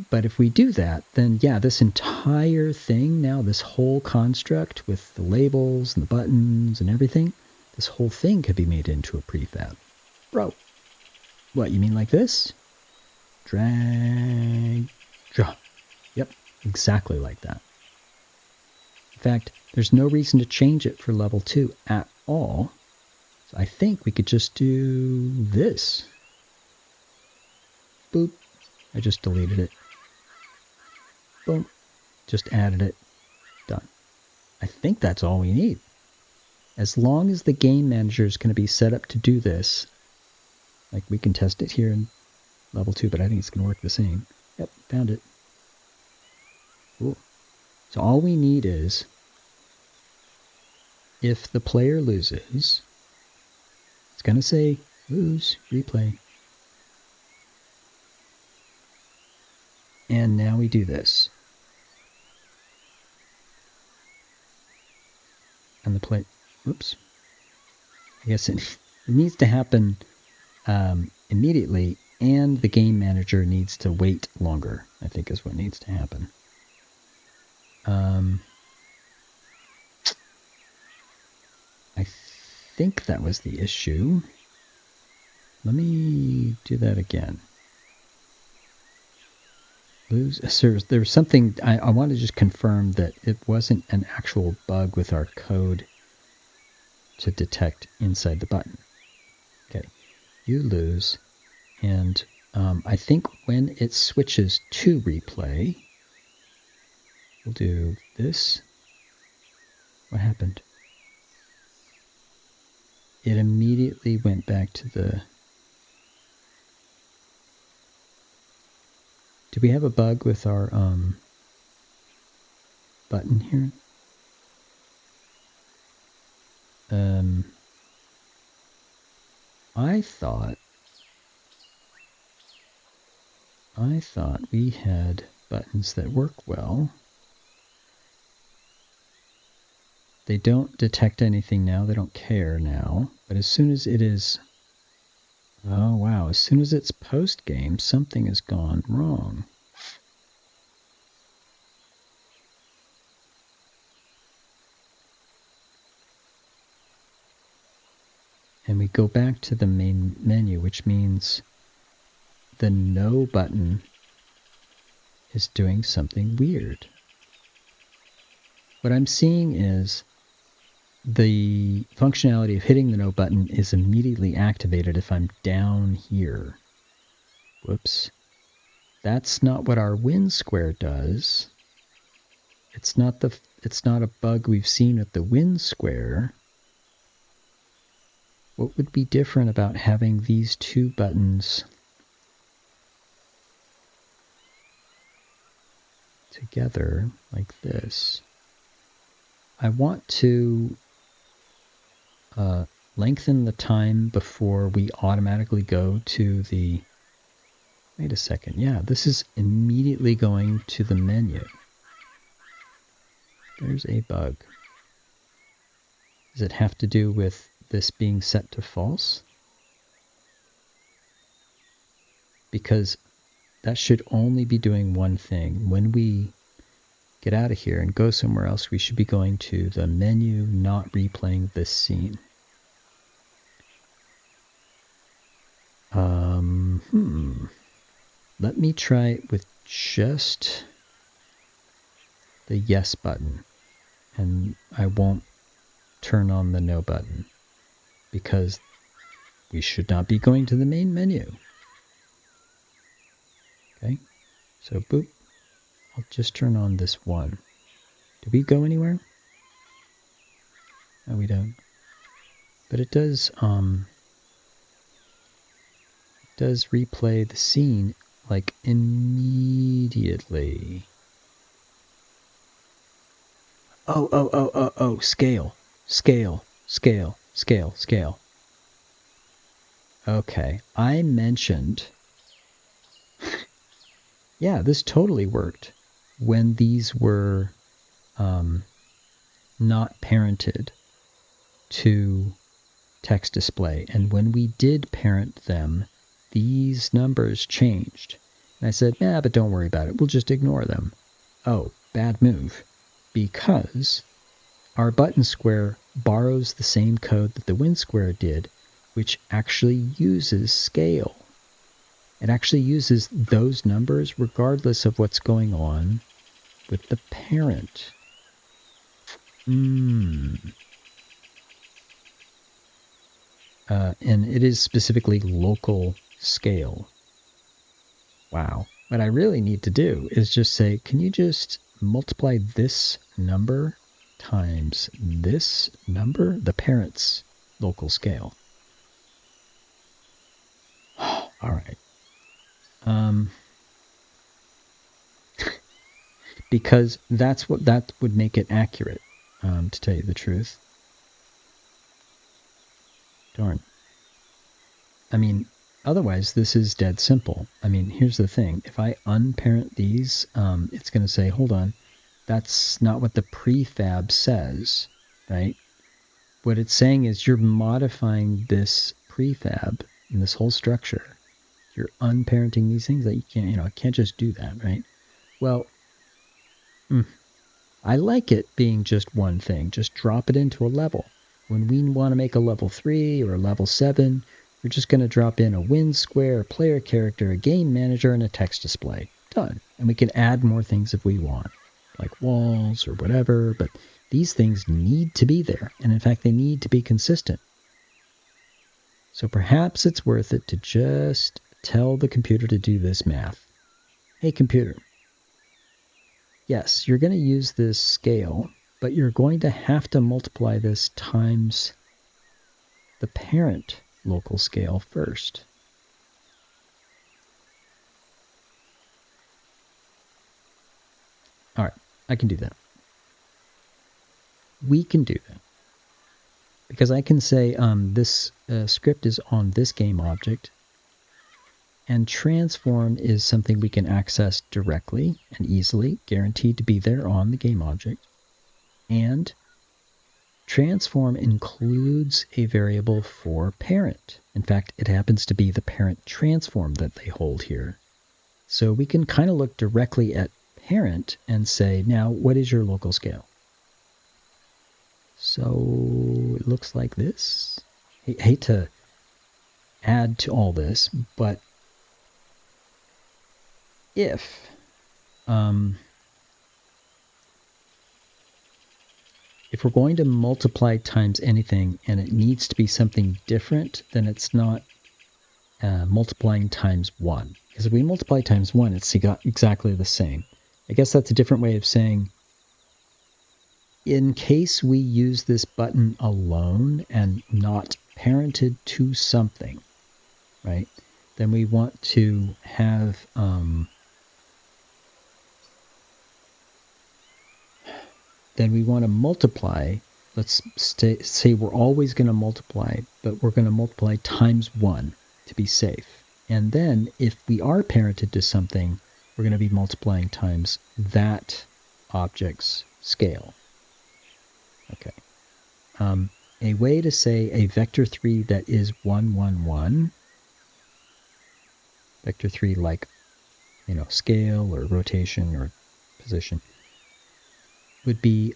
But if we do that, then yeah, this entire thing now, this whole construct with the labels and the buttons and everything, this whole thing could be made into a prefab. Bro, what, you mean like this? Drag, drop. Yep, exactly like that. In fact, there's no reason to change it for level 2 at all. So I think we could just do this. Boop. I just deleted it. Boom. Just added it. Done. I think that's all we need. As long as the game manager is going to be set up to do this, like we can test it here in level 2, but I think it's going to work the same. Yep, found it. Cool. So all we need is, if the player loses, it's going to say, lose, replay. And now we do this. And the play, oops. I guess it needs to happen immediately, and the game manager needs to wait longer, I think is what needs to happen. I think that was the issue. Let me do that again. There was something, I want to just confirm that it wasn't an actual bug with our code to detect inside the button. Okay, you lose, and I think when it switches to replay, we'll do this. What happened? It immediately went back to the... Do we have a bug with our button here? I thought we had buttons that work well. They don't detect anything now. They don't care now. But as soon as it is... Oh, wow. As soon as it's post-game, something has gone wrong. And we go back to the main menu, which means the no button is doing something weird. What I'm seeing is the functionality of hitting the no button is immediately activated if I'm down here. Whoops. That's not what our win square does. it's not a bug we've seen at the win square. What would be different about having these two buttons together like this? I want to lengthen the time before we automatically go to the... Wait a second. Yeah, this is immediately going to the menu. There's a bug. Does it have to do with this being set to false? Because that should only be doing one thing. When we get out of here and go somewhere else, we should be going to the menu, not replaying this scene. Let me try it with just the yes button, and I won't turn on the no button, because we should not be going to the main menu. Okay, so boop, I'll just turn on this one. Do we go anywhere? No, we don't. But it does replay the scene like immediately. Oh, scale. Okay, I mentioned... yeah, this totally worked when these were not parented to text display. And when we did parent them, these numbers changed. And I said, nah, but don't worry about it. We'll just ignore them. Oh, bad move. Because our button square borrows the same code that the win square did, which actually uses scale. It actually uses those numbers regardless of what's going on with the parent. And it is specifically local scale. Wow. What I really need to do is just say, can you just multiply this number times this number, the parent's local scale? All right. Because that would make it accurate, to tell you the truth. Darn. I mean, otherwise this is dead simple. I mean, here's the thing. If I unparent these, it's going to say, hold on, that's not what the prefab says, right? What it's saying is you're modifying this prefab and this whole structure. You're unparenting these things that you can't, I can't just do that, right? Well, I like it being just one thing. Just drop it into a level. When we want to make a level 3 or a level 7, we're just going to drop in a win square, a player character, a game manager, and a text display. Done. And we can add more things if we want, like walls or whatever, but these things need to be there. And in fact, they need to be consistent. So perhaps it's worth it to just tell the computer to do this math. Hey, computer. Yes, you're going to use this scale, but you're going to have to multiply this times the parent local scale first. All right, I can do that. We can do that. Because I can say this script is on this game object, and transform is something we can access directly and easily, guaranteed to be there on the game object. And transform includes a variable for parent. In fact, it happens to be the parent transform that they hold here. So we can kind of look directly at parent and say, now, what is your local scale? So it looks like this. I hate to add to all this, but if we're going to multiply times anything and it needs to be something different, then it's not multiplying times 1. Because if we multiply times 1, it's exactly the same. I guess that's a different way of saying in case we use this button alone and not parented to something, right, then we want to have then we want to multiply. Let's say we're always going to multiply, but we're going to multiply times 1 to be safe. And then if we are parented to something, we're going to be multiplying times that object's scale. Okay. A way to say a vector 3 that is 1, 1, 1, vector 3 like, scale or rotation or position, would be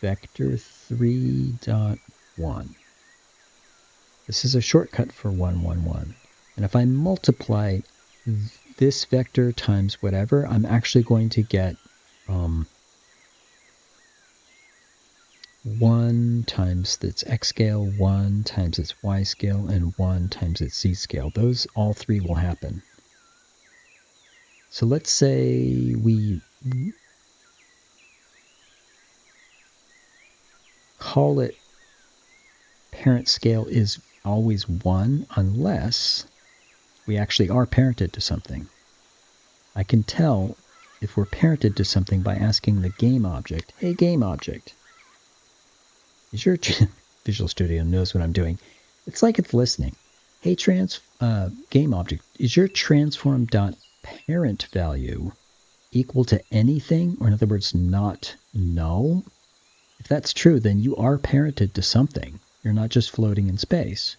vector 3 dot 1. This is a shortcut for 1, 1, 1. And if I multiply this vector times whatever, I'm actually going to get 1 times its x scale, 1 times its y scale, and 1 times its z scale. Those all three will happen. So let's say we call it parent scale is always 1 unless we actually are parented to something. I can tell if we're parented to something by asking the game object, hey game object, is your Visual Studio knows what I'm doing. It's like it's listening. Hey game object, is your transform.parent value equal to anything, or in other words, not null? If that's true, then you are parented to something. You're not just floating in space.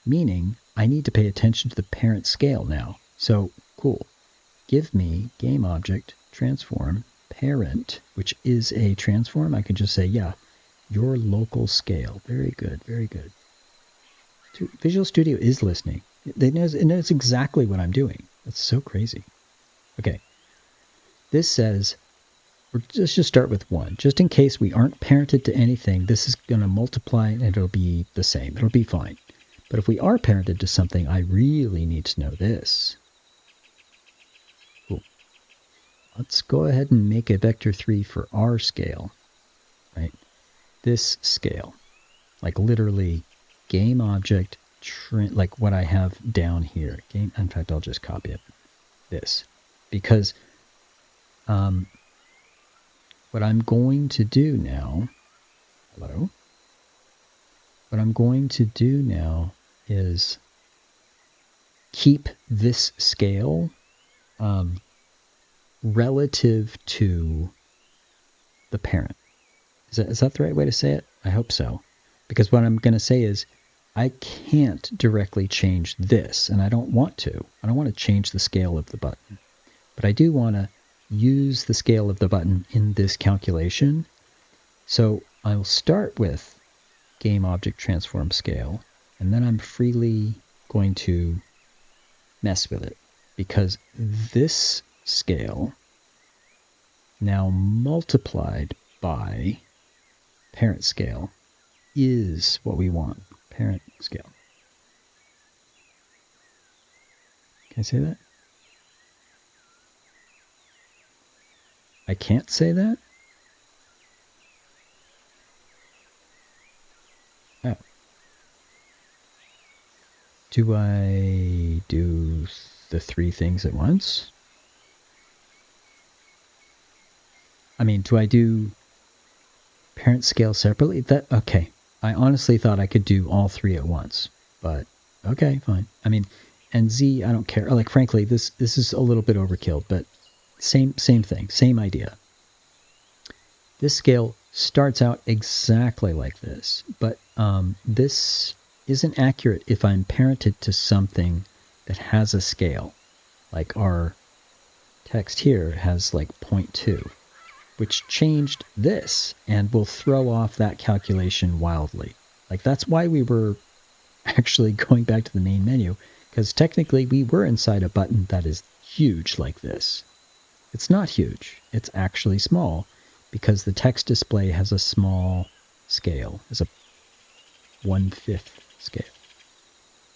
Meaning, I need to pay attention to the parent scale now. So, cool. Give me game object transform parent, which is a transform. I can just say, yeah, your local scale. Very good, very good. Visual Studio is listening. It knows exactly what I'm doing. That's so crazy. Okay. This says, let's just start with 1. Just in case we aren't parented to anything, this is going to multiply and it'll be the same. It'll be fine. But if we are parented to something, I really need to know this. Cool. Let's go ahead and make a vector 3 for our scale, right? This scale, like literally game object, like what I have down here. In fact, I'll just copy it. This, because what I'm going to do now, what I'm going to do now is keep this scale relative to the parent. Is that the right way to say it? I hope so. Because what I'm going to say is I can't directly change this, and I don't want to. I don't want to change the scale of the button. But I do want to use the scale of the button in this calculation. So I'll start with game object transform scale, and then I'm freely going to mess with it, because this scale now multiplied by parent scale is what we want. Parent scale. Can I say that? I can't say that? Oh. Do I do the 3 things at once? I mean, do I do parent scale separately? Okay. I honestly thought I could do all 3 at once, but okay, fine. I mean, and Z, I don't care. Like, frankly, this is a little bit overkill, but same thing, same idea. This scale starts out exactly like this, but this isn't accurate if I'm parented to something that has a scale. Like our text here has like 0.2, which changed this and will throw off that calculation wildly. Like, that's why we were actually going back to the main menu, because technically we were inside a button that is huge like this. It's not huge. It's actually small, because the text display has a small scale, has a 1/5 scale.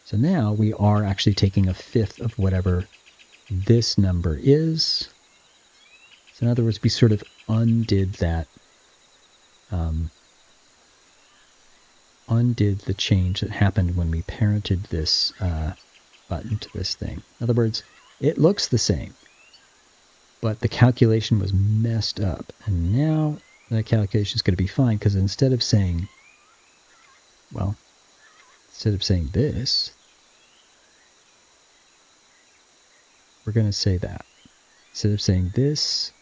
So now we are actually taking a fifth of whatever this number is. So in other words, we sort of undid that, undid the change that happened when we parented this button to this thing. In other words, it looks the same, but the calculation was messed up. And now the calculation is going to be fine, because instead of saying, well, instead of saying this, we're going to say that. Instead of saying this,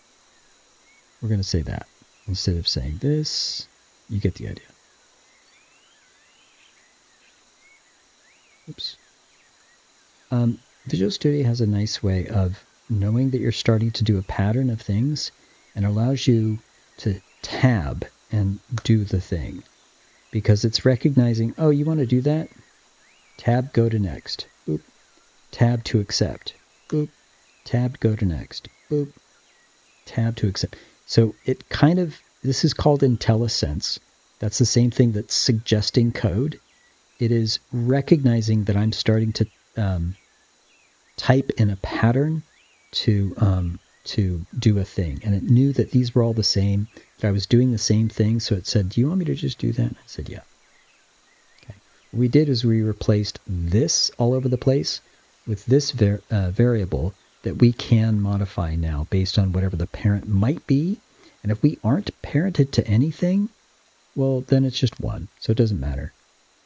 we're going to say that. Instead of saying this, you get the idea. Oops. Visual Studio has a nice way of knowing that you're starting to do a pattern of things, and allows you to tab and do the thing. Because it's recognizing, oh, you want to do that? Tab, go to next. Boop. Tab to accept. Boop. Tab, go to next. Boop. Tab to accept. So it kind of, this is called IntelliSense. That's the same thing that's suggesting code. It is recognizing that I'm starting to type in a pattern to do a thing. And it knew that these were all the same, that I was doing the same thing. So it said, do you want me to just do that? I said, yeah. Okay. What we did is we replaced this all over the place with this variable that we can modify now based on whatever the parent might be. And if we aren't parented to anything, well, then it's just 1. So it doesn't matter.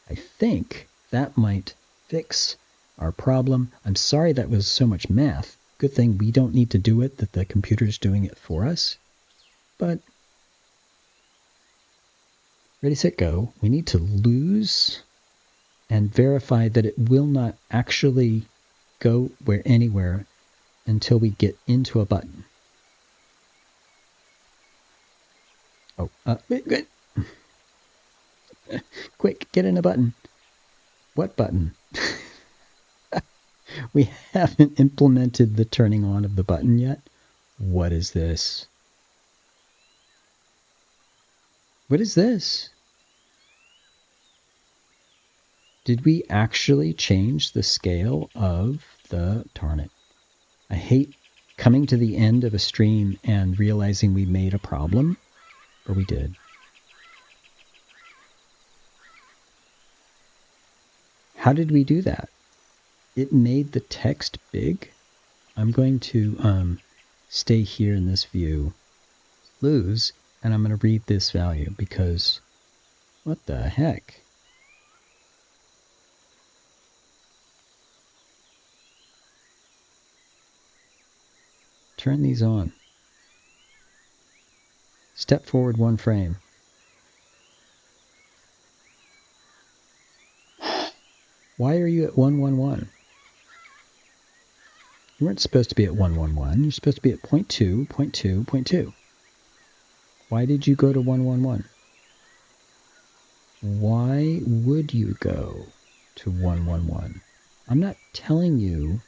I think that might fix our problem. I'm sorry that was so much math. Good thing we don't need to do it, that the computer's doing it for us. But ready, set, go. We need to lose and verify that it will not actually go anywhere until we get into a button. Oh, good. Quick, get in a button. What button? We haven't implemented the turning on of the button yet. What is this? What is this? Did we actually change the scale of the, darn it. I hate coming to the end of a stream and realizing we made a problem, or we did. How did we do that? It made the text big. I'm going to stay here in this view, lose, and I'm going to read this value because what the heck? Turn these on. Step forward 1 frame. Why are you at 111? You weren't supposed to be at 111. You're supposed to be at 0.2, 0.2, 0.2. Why did you go to 111? Why would you go to 111? I'm not telling you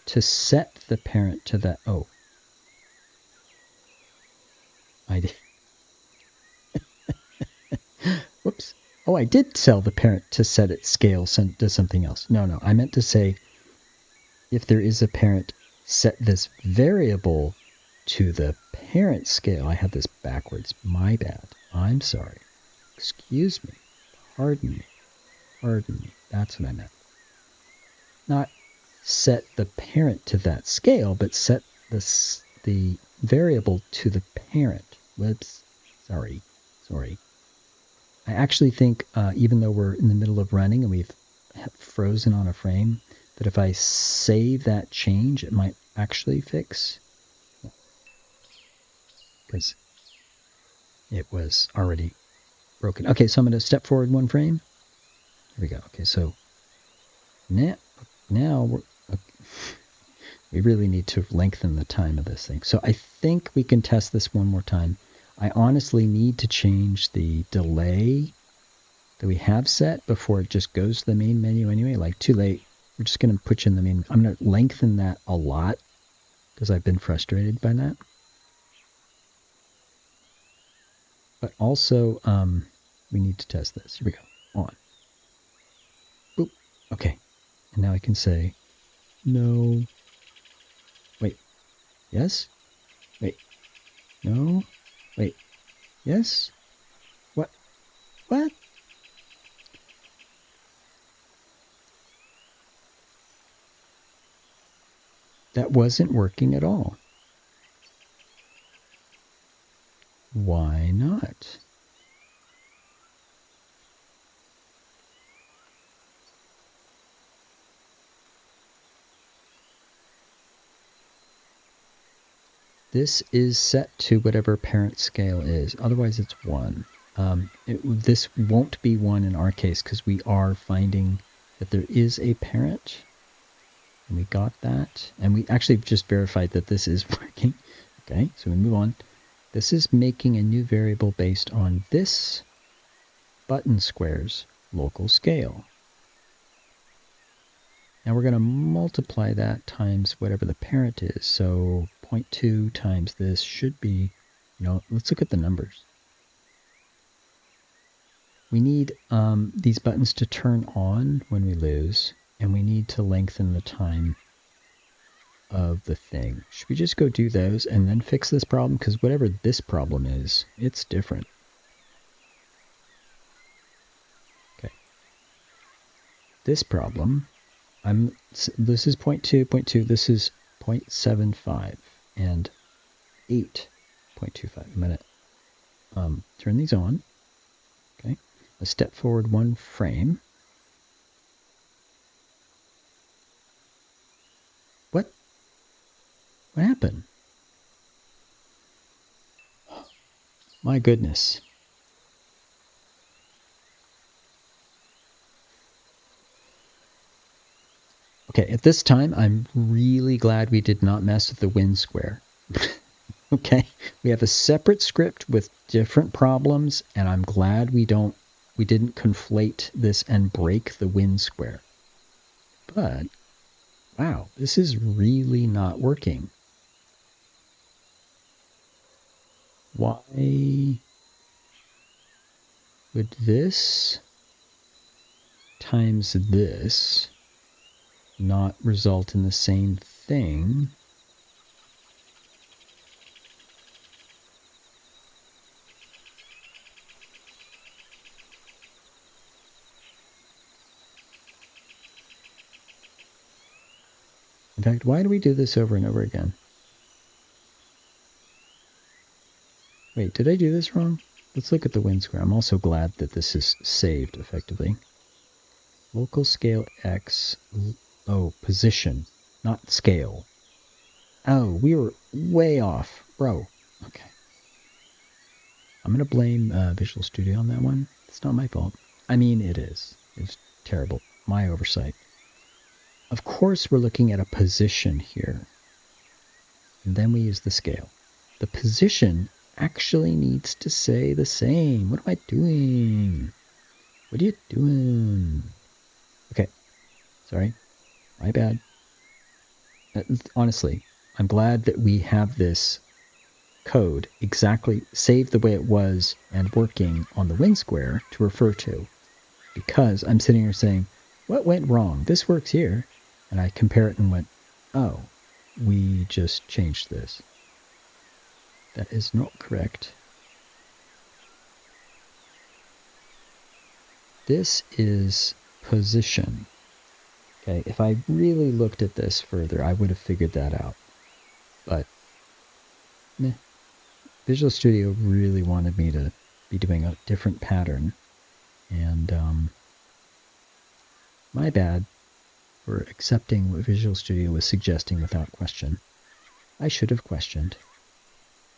to set the parent to that. Oh. I did. Whoops. Oh, I did tell the parent to set its scale to something else. No, I meant to say, if there is a parent, set this variable to the parent scale. I have this backwards. My bad. I'm sorry. Excuse me. Pardon me. Pardon me. That's what I meant. Not set the parent to that scale, but set the variable to the parent. Whoops. Sorry. I actually think, even though we're in the middle of running and we've frozen on a frame, that if I save that change, it might actually fix. Because it was already broken. Okay, so I'm going to step forward 1 frame. Here we go. Okay, so now we really need to lengthen the time of this thing. So I think we can test this one more time. I honestly need to change the delay that we have set before it just goes to the main menu anyway. Like, too late. We're just going to put you in the main. I'm going to lengthen that a lot because I've been frustrated by that. But also, we need to test this. Here we go. On. Boop. Okay. And now I can say, no. Wait. Yes? No? Wait. Yes? What? What? That wasn't working at all. Why not? This is set to whatever parent scale is. Otherwise, it's 1. This won't be 1 in our case because we are finding that there is a parent. And we got that. And we actually just verified that this is working. Okay, so we move on. This is making a new variable based on this button square's local scale. Now we're going to multiply that times whatever the parent is. So 0.2 times this should be, let's look at the numbers. We need these buttons to turn on when we lose, and we need to lengthen the time of the thing. Should we just go do those and then fix this problem? Because whatever this problem is, it's different. Okay. This problem, this is 0.2, this is 0.75, and 8.25. I'm going to turn these on. Okay. Let's step forward 1 frame. What? What happened? My goodness. Okay, at this time, I'm really glad we did not mess with the win square. Okay, we have a separate script with different problems, and I'm glad we didn't conflate this and break the win square. But, wow, this is really not working. Why would this times this not result in the same thing? In fact, why do we do this over and over again? Wait, did I do this wrong? Let's look at the win square. I'm also glad that this is saved effectively. Local scale X, position, not scale. Oh, we were way off, bro. Okay. I'm going to blame Visual Studio on that one. It's not my fault. I mean, it is. It's terrible. My oversight. Of course, we're looking at a position here. And then we use the scale. The position actually needs to say the same. What am I doing? What are you doing? Okay. Sorry. My bad. Honestly, I'm glad that we have this code exactly saved the way it was and working on the win square to refer to, because I'm sitting here saying, what went wrong? This works here. And I compare it and went, oh, we just changed this. That is not correct. This is position. Okay, if I really looked at this further, I would have figured that out. But meh. Visual Studio really wanted me to be doing a different pattern. And my bad for accepting what Visual Studio was suggesting without question. I should have questioned.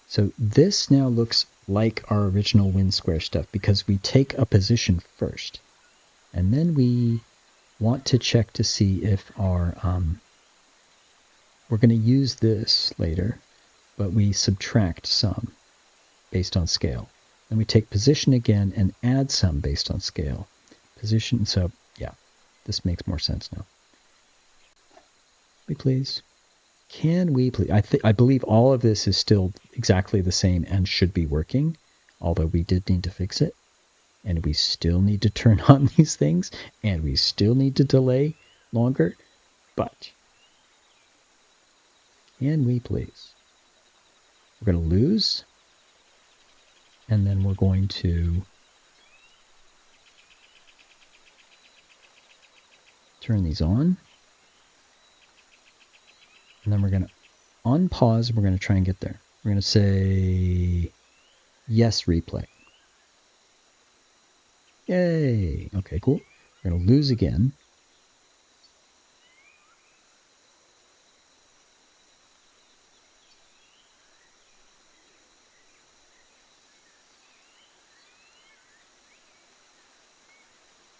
So this now looks like our original win square stuff because we take a position first. And then we want to check to see if our, we're going to use this later, but we subtract some based on scale. Then we take position again and add some based on scale. Position, so yeah, this makes more sense now. Please. Can we please? I believe all of this is still exactly the same and should be working, although we did need to fix it. And we still need to turn on these things, and we still need to delay longer. But can we please? We're going to lose. And then we're going to turn these on. And then we're going to unpause. We're going to try and get there. We're going to say, yes, replay. Yay. Okay, cool. We're going to lose again.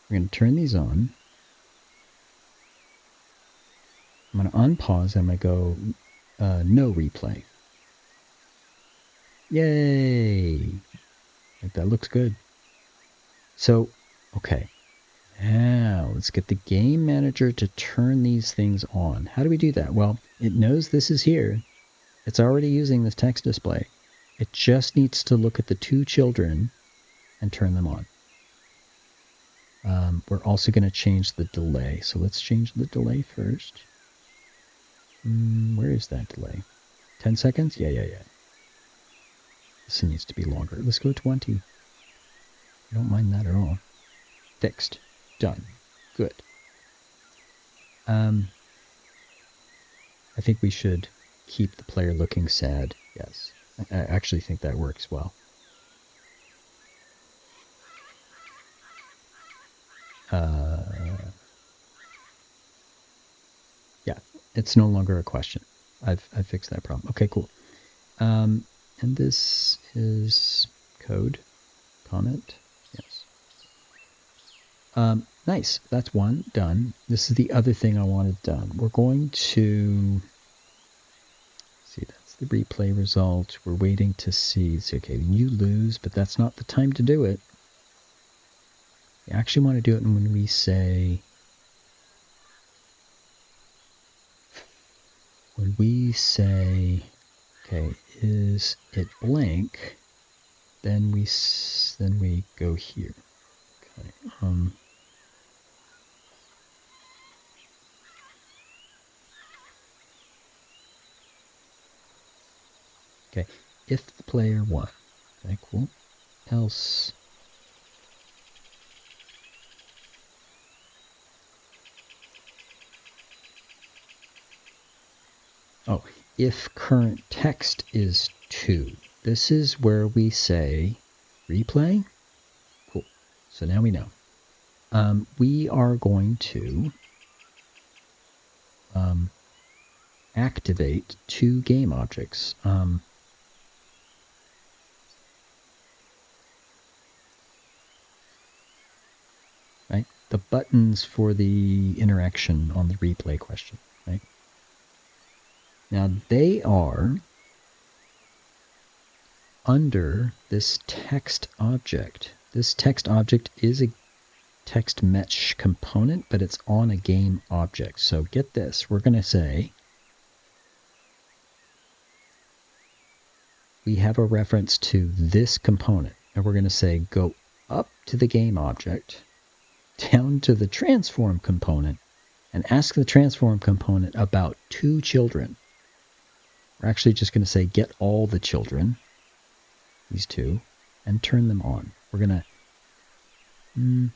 We're going to turn these on. I'm going to unpause. I'm going to go no replay. Yay. That looks good. So, okay. Now, let's get the game manager to turn these things on. How do we do that? Well, it knows this is here. It's already using this text display. It just needs to look at the two children and turn them on. We're also going to change the delay. So let's change the delay first. Where is that delay? 10 seconds? Yeah. This needs to be longer. Let's go 20. I don't mind that at all. Fixed. Done. Good. I think we should keep the player looking sad. Yes. I actually think that works well. Yeah, it's no longer a question. I've fixed that problem. Okay, cool. And this is code. Comment. Yes. Nice. That's one done. This is the other thing I wanted done. We're going to see. That's the replay result. We're waiting to see. Okay, you lose, but that's not the time to do it. We actually want to do it when we say. When we say, okay, is it blank? Then we go here. Okay. Okay, if the player won. Okay, cool. Else. Oh, if current text is 2. This is where we say replay. Cool. So now we know. We are going to activate 2 game objects. Right? The buttons for the interaction on the replay question. Right? Now they are under this text object. This text object is a text mesh component, but it's on a game object. So get this. We're going to say we have a reference to this component. And we're going to say go up to the game object, down to the transform component, and ask the transform component about 2 children. We're actually just going to say get all the children, these 2, and turn them on. We're going to,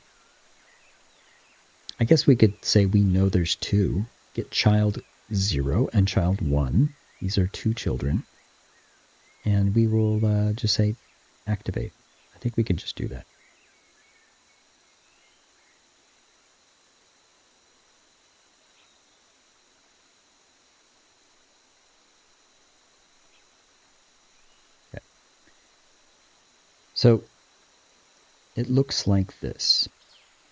I guess we could say we know there's 2. Get child 0 and child 1. These are 2 children. And we will just say activate. I think we can just do that. Okay. So it looks like this.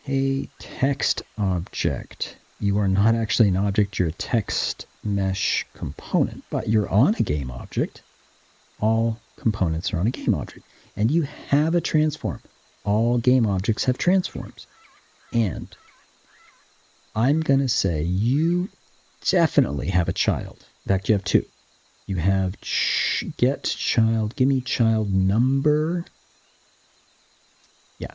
Hey, text object. You are not actually an object, you're a text mesh component, but you're on a game object. All components are on a game object. And you have a transform. All game objects have transforms. And I'm going to say you definitely have a child. In fact, you have 2. You have get child, give me child number. Yeah.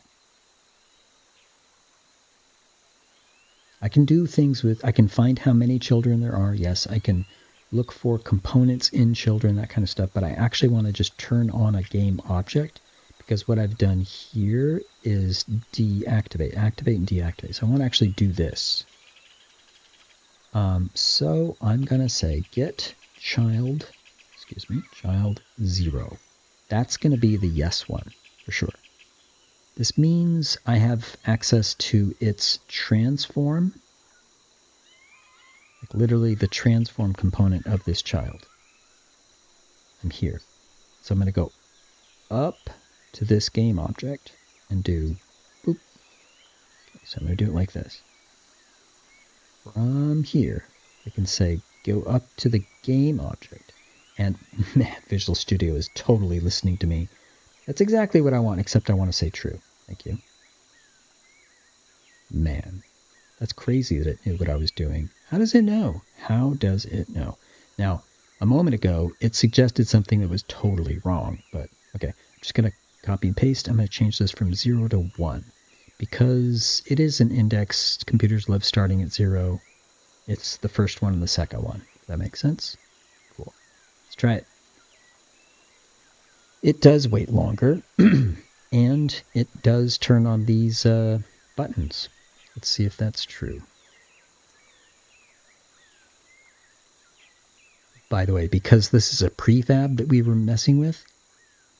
I can do things with, I can find how many children there are. Yes, I can look for components in children, that kind of stuff. But I actually want to just turn on a game object because what I've done here is deactivate, activate, and deactivate. So I want to actually do this. So I'm going to say get child 0. That's going to be the yes one for sure. This means I have access to its transform, like literally the transform component of this child. I'm here. So I'm going to go up to this game object and do boop. Okay, so I'm going to do it like this. From here, I can say go up to the game object. And man, Visual Studio is totally listening to me. That's exactly what I want, except I want to say true. Thank you. Man, that's crazy that it knew what I was doing. How does it know? How does it know? Now, a moment ago, it suggested something that was totally wrong. But, okay, I'm just going to copy and paste. I'm going to change this from 0 to 1. Because it is an index, computers love starting at 0. It's the first one and the second one. Does that make sense? Cool. Let's try it. It does wait longer, and it does turn on these buttons. Let's see if that's true. By the way, because this is a prefab that we were messing with,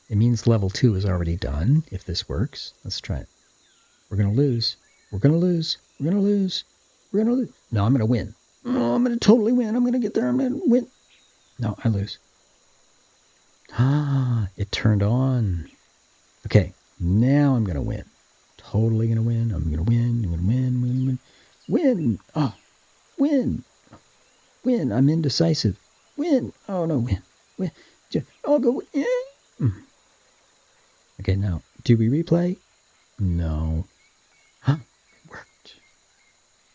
it means level 2 is already done, if this works. Let's try it. We're going to lose. We're going to lose. We're going to lose. We're going to lose. No, I'm going to win. Oh, I'm going to totally win. I'm going to get there. I'm going to win. No, I lose. Ah, it turned on. Okay, now I'm going to win. Totally going to win. I'm going to win. I'm going to win. Win. Oh, win. Win. I'm indecisive. Win. Oh, no, win. Win. I'll go win. Okay, now, do we replay? No. Huh? It worked.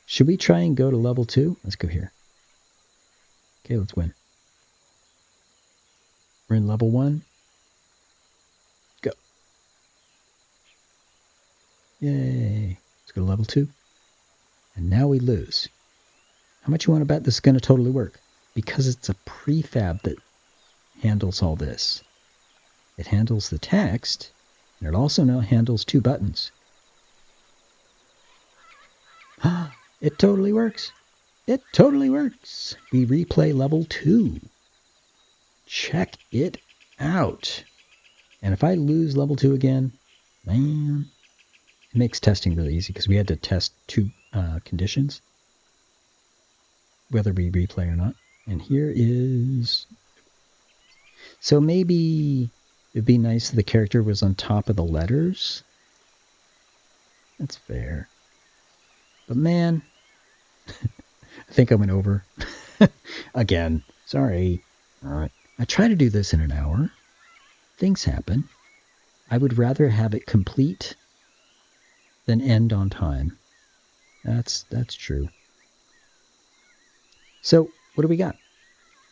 Should we try and go to level 2? Let's go here. Okay, let's win. We're in level 1. Go. Yay. Let's go to level 2. And now we lose. How much you want to bet this is going to totally work? Because it's a prefab that handles all this. It handles the text, and it also now handles 2 buttons. It totally works. It totally works. We replay level 2. Check it out. And if I lose level 2 again, man, it makes testing really easy because we had to test 2 conditions, whether we replay or not. And here is... So maybe it'd be nice if the character was on top of the letters. That's fair. But man, I think I went over. Again, sorry. All right. I try to do this in an hour. Things happen. I would rather have it complete than end on time. That's true. So what do we got?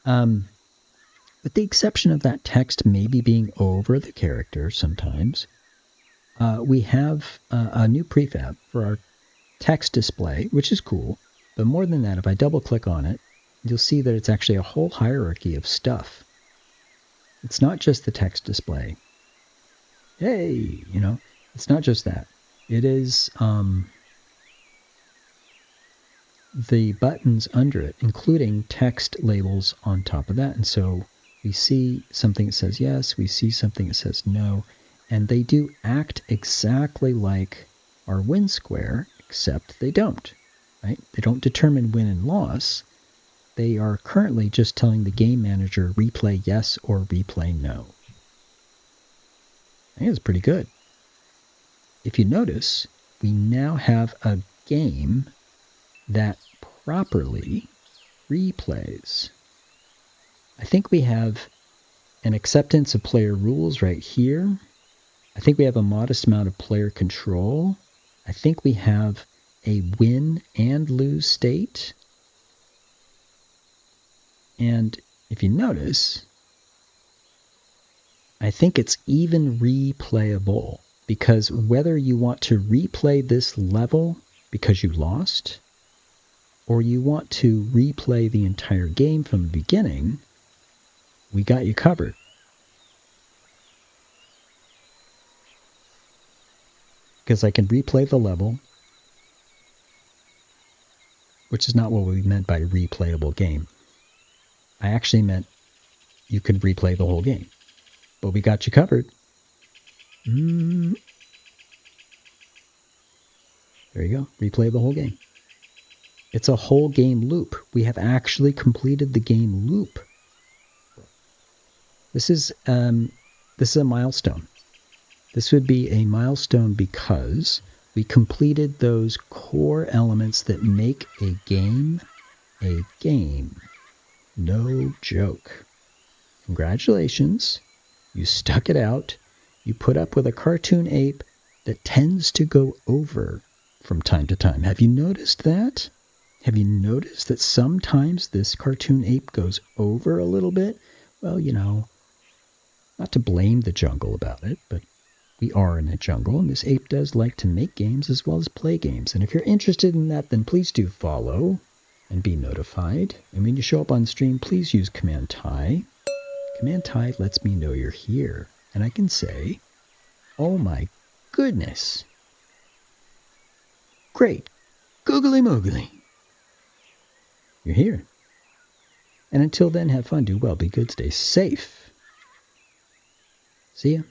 With the exception of that text maybe being over the character sometimes, we have a new prefab for our text display, which is cool. But more than that, if I double click on it, you'll see that it's actually a whole hierarchy of stuff. It's not just the text display. Hey, it's not just that. It is the buttons under it, including text labels on top of that. And so we see something that says yes, we see something that says no, and they do act exactly like our win square, except they don't. Right? They don't determine win and loss. They are currently just telling the game manager replay yes or replay no. I think it's pretty good. If you notice, we now have a game that properly replays. I think we have an acceptance of player rules right here. I think we have a modest amount of player control. I think we have a win and lose state. And if you notice, I think it's even replayable, because whether you want to replay this level because you lost, or you want to replay the entire game from the beginning, we got you covered. because I can replay the level, which is not what we meant by replayable game. I actually meant you could replay the whole game. But we got you covered. There you go. Replay the whole game. It's a whole game loop. We have actually completed the game loop. This is a milestone. This would be a milestone because we completed those core elements that make a game a game. No joke. Congratulations. You stuck it out. You put up with a cartoon ape that tends to go over from time to time. Have you noticed that? Have you noticed that sometimes this cartoon ape goes over a little bit? Well, not to blame the jungle about it, but we are in a jungle, and this ape does like to make games as well as play games. And if you're interested in that, then please do follow and be notified. And when you show up on stream, please use Command Ty. Command Ty lets me know you're here, and I can say, oh my goodness. Great. Googly moogly. You're here. And until then, have fun, do well, be good, stay safe. See ya.